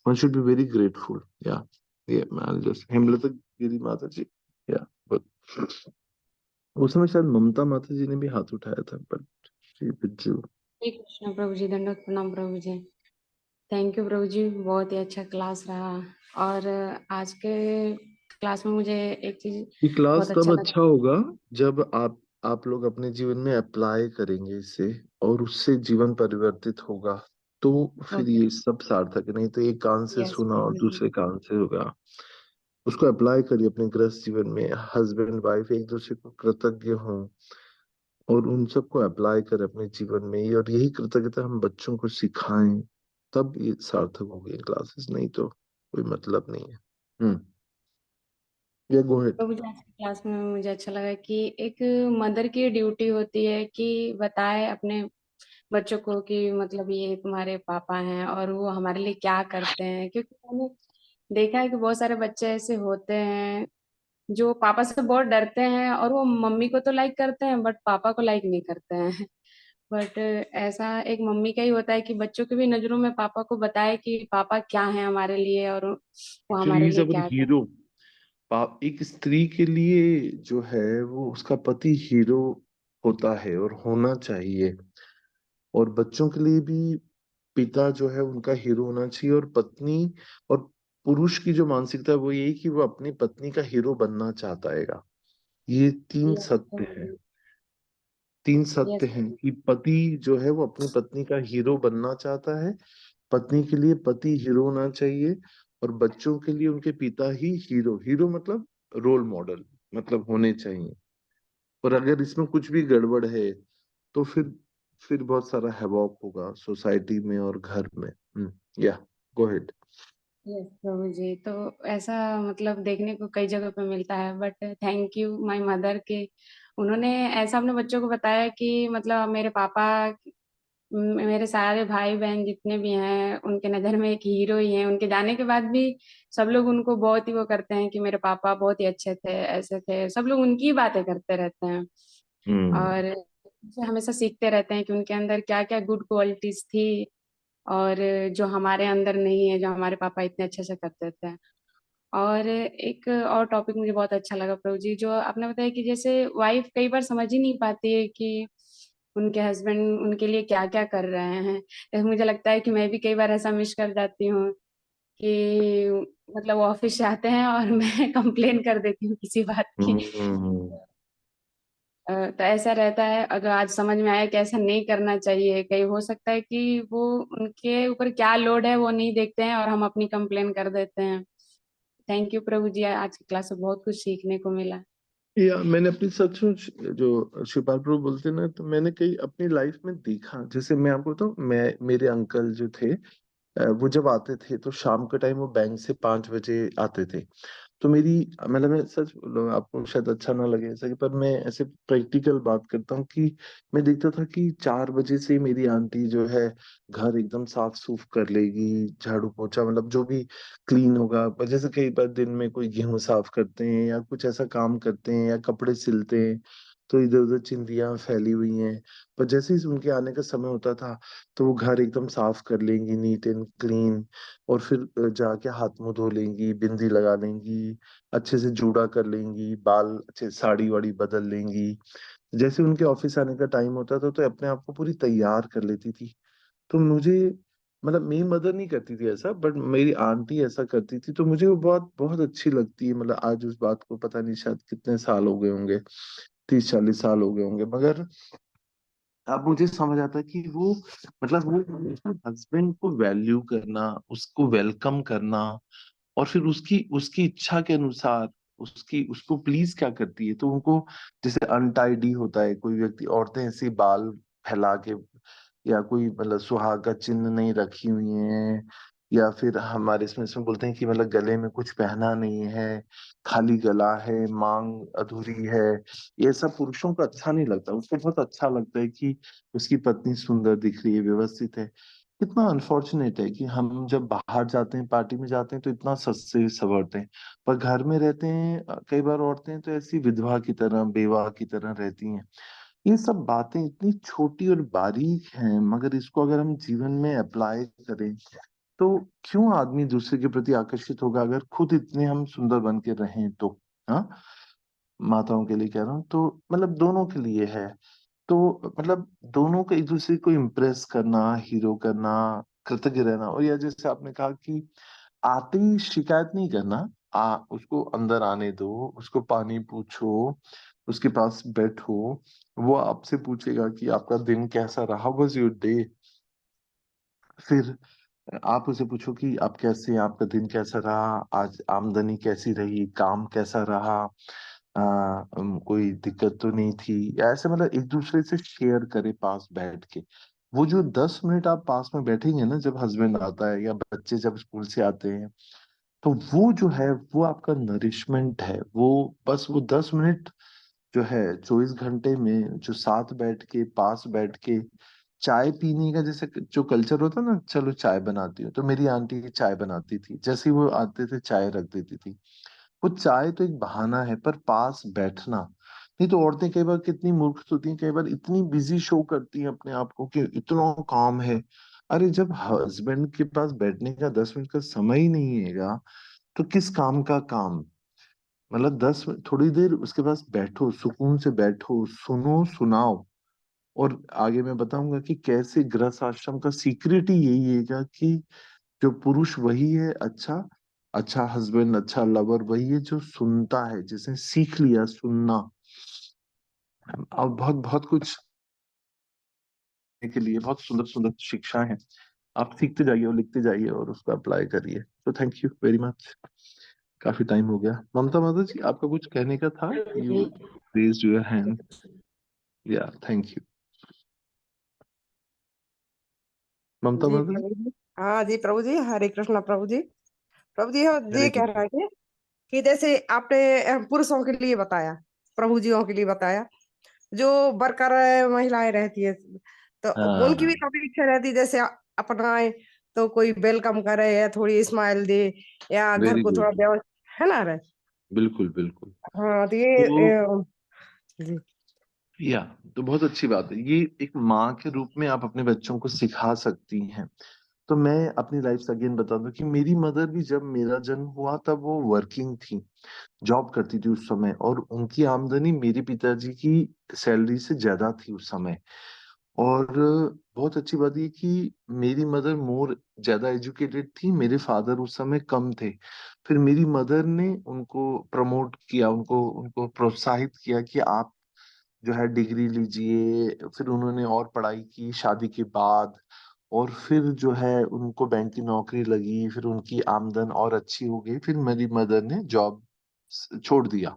one should be very grateful. Yeah, yeah, man, just Hemlata गिरी माता जी। या but उस समय शायद ममता माता जी ने भी हाथ उठाया था, बट बिज्जू। श्री कृष्ण प्रभु जी, दंडवत प्रणाम प्रभु जी। थैंक यू प्रभु जी, बहुत ही अच्छा क्लास रहा। और आज के क्लास में मुझे एक चीज ये क्लास बहुत तब अच्छा अच्छा लगा। होगा जब आप लोग अपने जीवन में अप्लाई करेंगे इसे, और उससे जीवन परिवर्तित होगा, तो फिर ओके, ये सब सार्थक है। नहीं तो एक कान से यस सुना और प्रभु जी। दूसरे कान से होगा। उसको अप्लाई करिए अपने गृहस्थ जीवन में। हस्बैंड वाइफ एक दूसरे को कृतज्ञ हों और उन सबको अप्लाई करें अपने जीवन में ही, और यही कृतज्ञता हम बच्चों को सिखाएं, तब ये सार्थक होगी क्लासेस। नहीं तो कोई मतलब नहीं है। ये गो अहेड। प्रभु जी, आज की क्लास में मुझे अच्छा लगा कि एक मदर की ड्यूटी होती है कि बताए अपने बच्चों को कि मतलब ये तुम्हारे पापा हैं और वो हमारे लिए क्या करते हैं। क्योंकि मैंने देखा है कि बहुत सारे बच्चे ऐसे होते हैं जो पापा से बहुत डरते हैं, और वो मम्मी को तो लाइक करते हैं बट पापा को लाइक नहीं करते हैं। बट ऐसा एक मम्मी का ही होता है कि बच्चों की भी नजरों में पापा को बताए कि पापा क्या है हमारे लिए और वो एक्चुअली हमारे ही इज लिए अवर क्या कर। हीरो। एक स्त्री के लिए जो है वो उसका पति हीरो होता है और होना चाहिए, और बच्चों के लिए भी पिता जो है उनका हीरो होना चाहिए, और पत्नी और पुरुष की जो मानसिकता है वो यही कि वो अपनी पत्नी का हीरो बनना चाहता है। ये तीन यस सत्य है, प्रभु तीन जी। सत्य यस हैं कि पति जो है वो अपनी पत्नी का हीरो बनना चाहता है, पत्नी के लिए पति हीरो होना चाहिए, और बच्चों के लिए उनके पिता ही हीरो, हीरो मतलब रोल मॉडल मतलब होने चाहिए। और अगर इसमें कुछ भी गड़बड़ है तो फिर बहुत सारा हैवॉक होगा सोसाइटी में और घर में। या गो अहेड। यस प्रभु जी, तो ऐसा मतलब देखने को कई जगह पे मिलता है, but thank you my mother के उन्होंने ऐसा अपने बच्चों को बताया कि मतलब मेरे पापा मेरे सारे भाई बहन जितने भी हैं उनके नज़र में एक हीरो ही हैं। उनके जाने के बाद भी सब लोग उनको बहुत ही वो करते हैं कि मेरे पापा बहुत ही अच्छे थे, ऐसे थे, सब लोग उनकी ही बातें करते रहते हैं हम्म और उनसे हमेशा सीखते रहते हैं कि उनके अंदर क्या क्या गुड क्वालिटीज थी और जो हमारे अंदर नहीं है, जो हमारे पापा इतने अच्छे से करते थे। और एक और टॉपिक मुझे बहुत अच्छा लगा प्रभु जी, जो आपने बताया कि जैसे वाइफ कई बार समझ ही नहीं पाती है कि उनके हस्बैंड उनके लिए क्या क्या कर रहे हैं। जैसे मुझे लगता है कि मैं भी कई बार ऐसा मिस कर जाती हूँ कि मतलब वो ऑफिस से आते हैं और मैं कंप्लेन कर देती हूँ किसी बात की। हम्म तो ऐसा रहता है, अगर आज समझ में आया कि ऐसा नहीं करना चाहिए, कहीं हो सकता है कि वो उनके ऊपर क्या लोड है वो नहीं देखते हैं और हम अपनी कंप्लेन कर देते हैं। थैंक यू प्रभु जी, आज की क्लास में बहुत कुछ सीखने को मिला। या मैंने अपनी सचमुच जो शिवपाल प्रभु बोलते हैं ना, तो मैंने कई अपनी लाइफ में देखा। जैसे मैं आपको बताऊं, मैं मेरे अंकल जो थे वो जब आते थे तो शाम के टाइम वो बैंक से 5 बजे आते थे। तो मेरी मतलब मैं सच बोल रहा हूँ, आपको शायद अच्छा ना लगे ऐसा कि, पर मैं ऐसे प्रैक्टिकल बात करता हूँ कि मैं देखता था कि 4 बजे से मेरी आंटी जो है घर एकदम साफ सूफ कर लेगी, झाड़ू पोछा मतलब जो भी क्लीन होगा। पर जैसे कई बार दिन में कोई गेहूं साफ करते हैं या कुछ ऐसा काम करते हैं या कपड़े सिलते हैं, तो इधर उधर चिंदियां फैली हुई हैं। पर जैसे ही उनके आने का समय होता था तो वो घर एकदम साफ कर लेंगी, नीट एंड क्लीन, और फिर जाके हाथ मुंह धो लेंगी, बिंदी लगा लेंगी, अच्छे से जूड़ा कर लेंगी, बाल अच्छे साड़ी वाड़ी बदल लेंगी। जैसे उनके ऑफिस आने का टाइम होता था तो अपने आप को पूरी तैयार कर लेती थी। तो मुझे मतलब मेरी मदर नहीं करती थी ऐसा, बट मेरी आंटी ऐसा करती थी, तो मुझे वो बहुत बहुत अच्छी लगती है। मतलब आज उस बात को पता नहीं शायद कितने साल हो गए होंगे, 30-40 साल हो गए होंगे, मगर अब मुझे समझ आता है कि वो मतलब वो हस्बैंड को वैल्यू करना, उसको वेलकम करना, और फिर उसकी उसकी इच्छा के अनुसार उसकी उसको प्लीज क्या करती है। तो उनको जैसे अनटाइडी होता है कोई व्यक्ति, औरतें ऐसे बाल फैला के, या कोई मतलब सुहाग का चिन्ह नहीं रखी हुई है, या फिर हमारे इसमें बोलते हैं कि मतलब गले में कुछ पहना नहीं है, खाली गला है, मांग अधूरी है। ये सब पुरुषों को अच्छा नहीं लगता। उसको बहुत अच्छा लगता है कि उसकी पत्नी सुंदर दिख रही है, व्यवस्थित है। कितना अनफॉर्चुनेट है कि हम जब बाहर जाते हैं, पार्टी में जाते हैं, तो इतना सजते संवरते हैं, पर घर में रहते हैं कई बार औरतें तो ऐसी विधवा की तरह, बेवा की तरह रहती हैं। ये सब बातें इतनी छोटी और बारीक हैं, मगर इसको अगर हम जीवन में अप्लाई करें तो क्यों आदमी दूसरे के प्रति आकर्षित होगा, अगर खुद इतने हम सुंदर बन के रहें तो। हाँ, माताओं के लिए कह रहा हूँ, तो मतलब दोनों के लिए है। तो मतलब दोनों को एक दूसरे को इम्प्रेस करना, हीरो करना, कृतज्ञ रहना। और या जैसे आपने कहा कि आते ही शिकायत नहीं करना, उसको अंदर आने दो, उसको पानी पूछो, उसके पास बैठो, वो आपसे पूछेगा कि आपका दिन कैसा रहा, वाज योर डे। फिर आप उसे पूछो कि आप कैसे हैं, आपका दिन कैसा रहा, आज आमदनी कैसी रही, काम कैसा रहा, कोई दिक्कत तो नहीं थी, या ऐसे मतलब एक दूसरे से शेयर करे पास बैठ के। वो जो 10 मिनट आप पास में बैठेंगे ना, जब हस्बैंड आता है या बच्चे जब स्कूल से आते हैं, तो वो जो है वो आपका नरिशमेंट है। वो बस वो 10 मिनट जो है 24 घंटे में, जो साथ बैठ के पास बैठ के चाय पीने का जैसे जो कल्चर होता है ना, चलो चाय बनाती हूँ, तो मेरी आंटी चाय बनाती थी, जैसे ही वो आते थे चाय रख देती थी। वो चाय तो एक बहाना है, पर पास बैठना नहीं। तो औरतें कई बार कितनी मूर्ख होती हैं, कई बार इतनी बिजी शो करती हैं अपने आप को कि इतना काम है। अरे जब हस्बैंड के पास बैठने का 10 मिनट का समय ही नहीं हैगा, तो किस काम का काम। मतलब 10 मिनट थोड़ी देर उसके पास बैठो, सुकून से बैठो, सुनो, सुनाओ। और आगे मैं बताऊंगा कि कैसे गृहस्थ आश्रम का सीक्रेट ही यही है कि जो पुरुष वही है अच्छा, अच्छा हस्बैंड, अच्छा लवर वही है जो सुनता है, जिसने सीख लिया सुनना। और बहुत बहुत कुछ के लिए बहुत सुंदर सुंदर शिक्षा है। आप सीखते जाइए और लिखते जाइए और उसको अप्लाई करिए। तो थैंक यू वेरी मच। काफी टाइम हो गया। ममता माता जी, आपका कुछ कहने का था? You raised your hand. या थैंक यू। ममता जी माता जी, प्रभु जी। हाँ जी प्रभु जी, हरे कृष्णा प्रभु जी। प्रभु जी हम हरे ये कह कृष्ण। रहे थे कि जैसे आपने पुरुषों के लिए बताया, प्रभु जीओं के लिए बताया, जो वर्कर महिलाएं रहती है, तो उनकी भी हाँ, कभी इच्छा रहती है जैसे अपनाए तो कोई वेलकम करे या थोड़ी स्माइल दे या घर वेरी को थोड़ा गुड। व्यवस्थित, है ना रे? बिल्कुल बिल्कुल। हाँ तो तो ये जी या तो बहुत अच्छी बात है। ये एक माँ के रूप में आप अपने बच्चों को सिखा सकती हैं। तो मैं अपनी लाइफ से अगेन बता दूं कि मेरी मदर भी जब मेरा जन्म हुआ तब वो वर्किंग थी, जॉब करती थी उस समय, और उनकी आमदनी मेरे पिताजी की सैलरी से ज्यादा थी उस समय। और बहुत अच्छी बात ये कि मेरी मदर मोर ज्यादा एजुकेटेड थी, मेरे फादर उस समय कम थे। फिर मेरी मदर ने उनको प्रमोट किया, उनको उनको प्रोत्साहित किया कि आप जो है डिग्री लीजिए। फिर उन्होंने और पढ़ाई की शादी के बाद, और फिर जो है उनको बैंक की नौकरी लगी, फिर उनकी आमदन और अच्छी हो गई, फिर मेरी मदर ने जॉब छोड़ दिया।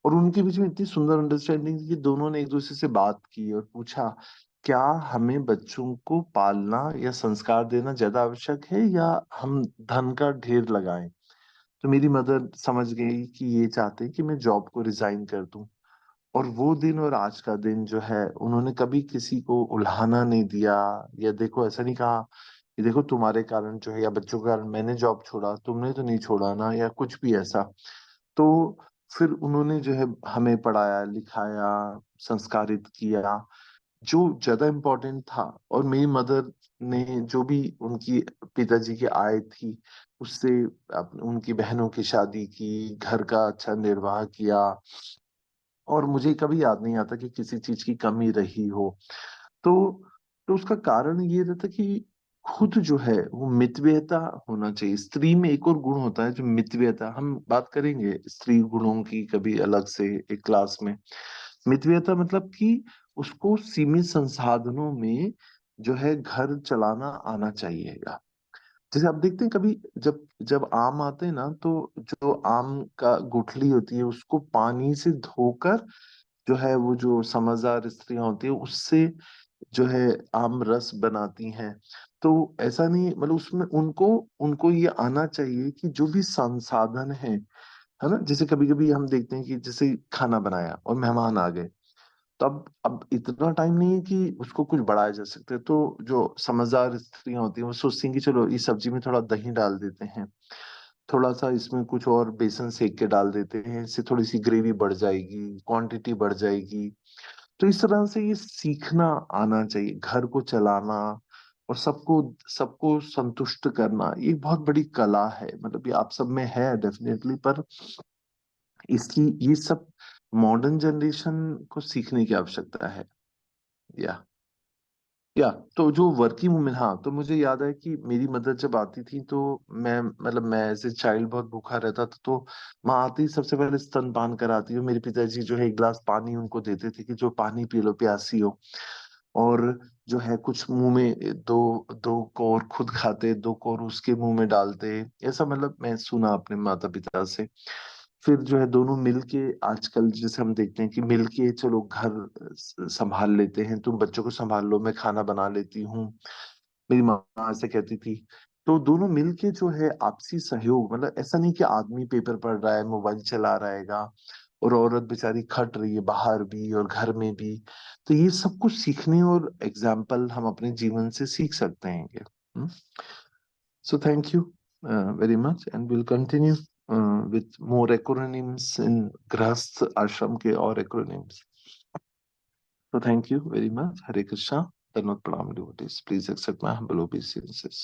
और उनके बीच में इतनी सुंदर अंडरस्टैंडिंग थी कि दोनों ने एक दूसरे से बात की और पूछा, क्या हमें बच्चों को पालना या संस्कार देना ज्यादा आवश्यक है या हम धन का ढेर लगाएं? तो मेरी मदर समझ गई कि ये चाहते हैं कि मैं जॉब को रिजाइन कर दूं। और वो दिन और आज का दिन जो है, उन्होंने कभी किसी को उल्हाना नहीं दिया, या देखो ऐसा नहीं कहा कि देखो तुम्हारे कारण जो है या बच्चों के कारण मैंने जॉब छोड़ा, तुमने तो नहीं छोड़ा ना, या कुछ भी ऐसा। तो फिर उन्होंने जो है हमें पढ़ाया लिखाया, संस्कारित किया, जो ज्यादा इम्पोर्टेंट था। और मेरी मदर ने जो भी उनकी पिताजी की आय थी उससे उनकी बहनों की शादी की, घर का अच्छा निर्वाह किया। और मुझे कभी याद नहीं आता कि किसी चीज की कमी रही हो। तो तो उसका कारण ये रहता कि खुद जो है वो मितव्ययता होना चाहिए। स्त्री में एक और गुण होता है जो मितव्ययता, हम बात करेंगे स्त्री गुणों की कभी अलग से एक क्लास में। मितव्ययता मतलब कि उसको सीमित संसाधनों में जो है घर चलाना आना चाहिएगा। जैसे आप देखते हैं कभी जब जब आम आते हैं ना, तो जो आम का गुठली होती है उसको पानी से धोकर जो है वो जो समझदार स्त्रियां होती है उससे जो है आम रस बनाती हैं। तो ऐसा नहीं, मतलब उसमें उनको उनको ये आना चाहिए कि जो भी संसाधन है ना, जैसे कभी कभी हम देखते हैं कि जैसे खाना बनाया और मेहमान आ गए, तो अब इतना टाइम नहीं है कि उसको कुछ बढ़ाया जा सकता है। तो जो समझदार स्त्रियां होती हैं वो सोचती हैं कि चलो इस सब्जी में थोड़ा दही डाल देते हैं, थोड़ा सा इसमें कुछ और बेसन सेक के डाल देते हैं, इससे थोड़ी सी ग्रेवी बढ़ जाएगी, क्वांटिटी बढ़ जाएगी। तो इस तरह से ये सीखना आना चाहिए, घर को चलाना और सबको सबको संतुष्ट करना। ये बहुत बड़ी कला है, मतलब ये आप सब में है डेफिनेटली, पर इसकी ये सब मॉडर्न जनरेशन को सीखने की आवश्यकता है। या या तो जो वर्किंग वुमेन, हाँ, तो मुझे याद है कि मेरी मदर जब आती थी तो मैं, मतलब मैं एज ए चाइल्ड बहुत भूखा रहता था, तो माँ आती ही सबसे पहले स्तनपान कराती, और मेरे पिताजी जो है एक गिलास पानी उनको देते थे कि जो पानी पी लो प्यासी हो। और जो है कुछ मुंह में दो दो कोर खुद खाते, दो कोर उसके मुंह में डालते, ऐसा मतलब मैं सुना अपने माता पिता से। फिर जो है दोनों मिलके, आजकल जैसे हम देखते हैं कि मिलके चलो घर संभाल लेते हैं, तुम बच्चों को संभाल लो, मैं खाना बना लेती हूँ, मेरी माँ ऐसे कहती थी। तो दोनों मिलके जो है आपसी सहयोग, मतलब ऐसा नहीं कि आदमी पेपर पढ़ रहा है मोबाइल चला रहेगा और औरत बेचारी खट रही है बाहर भी और घर में भी। तो ये सब कुछ सीखने और एग्जाम्पल हम अपने जीवन से सीख सकते हैं। So thank you very much, and will continue with more acronyms in Grahasth Ashram के और acronyms. So thank you very much. Hare Krishna. Dhanvat Pranam devotees. Please accept my humble obeisances.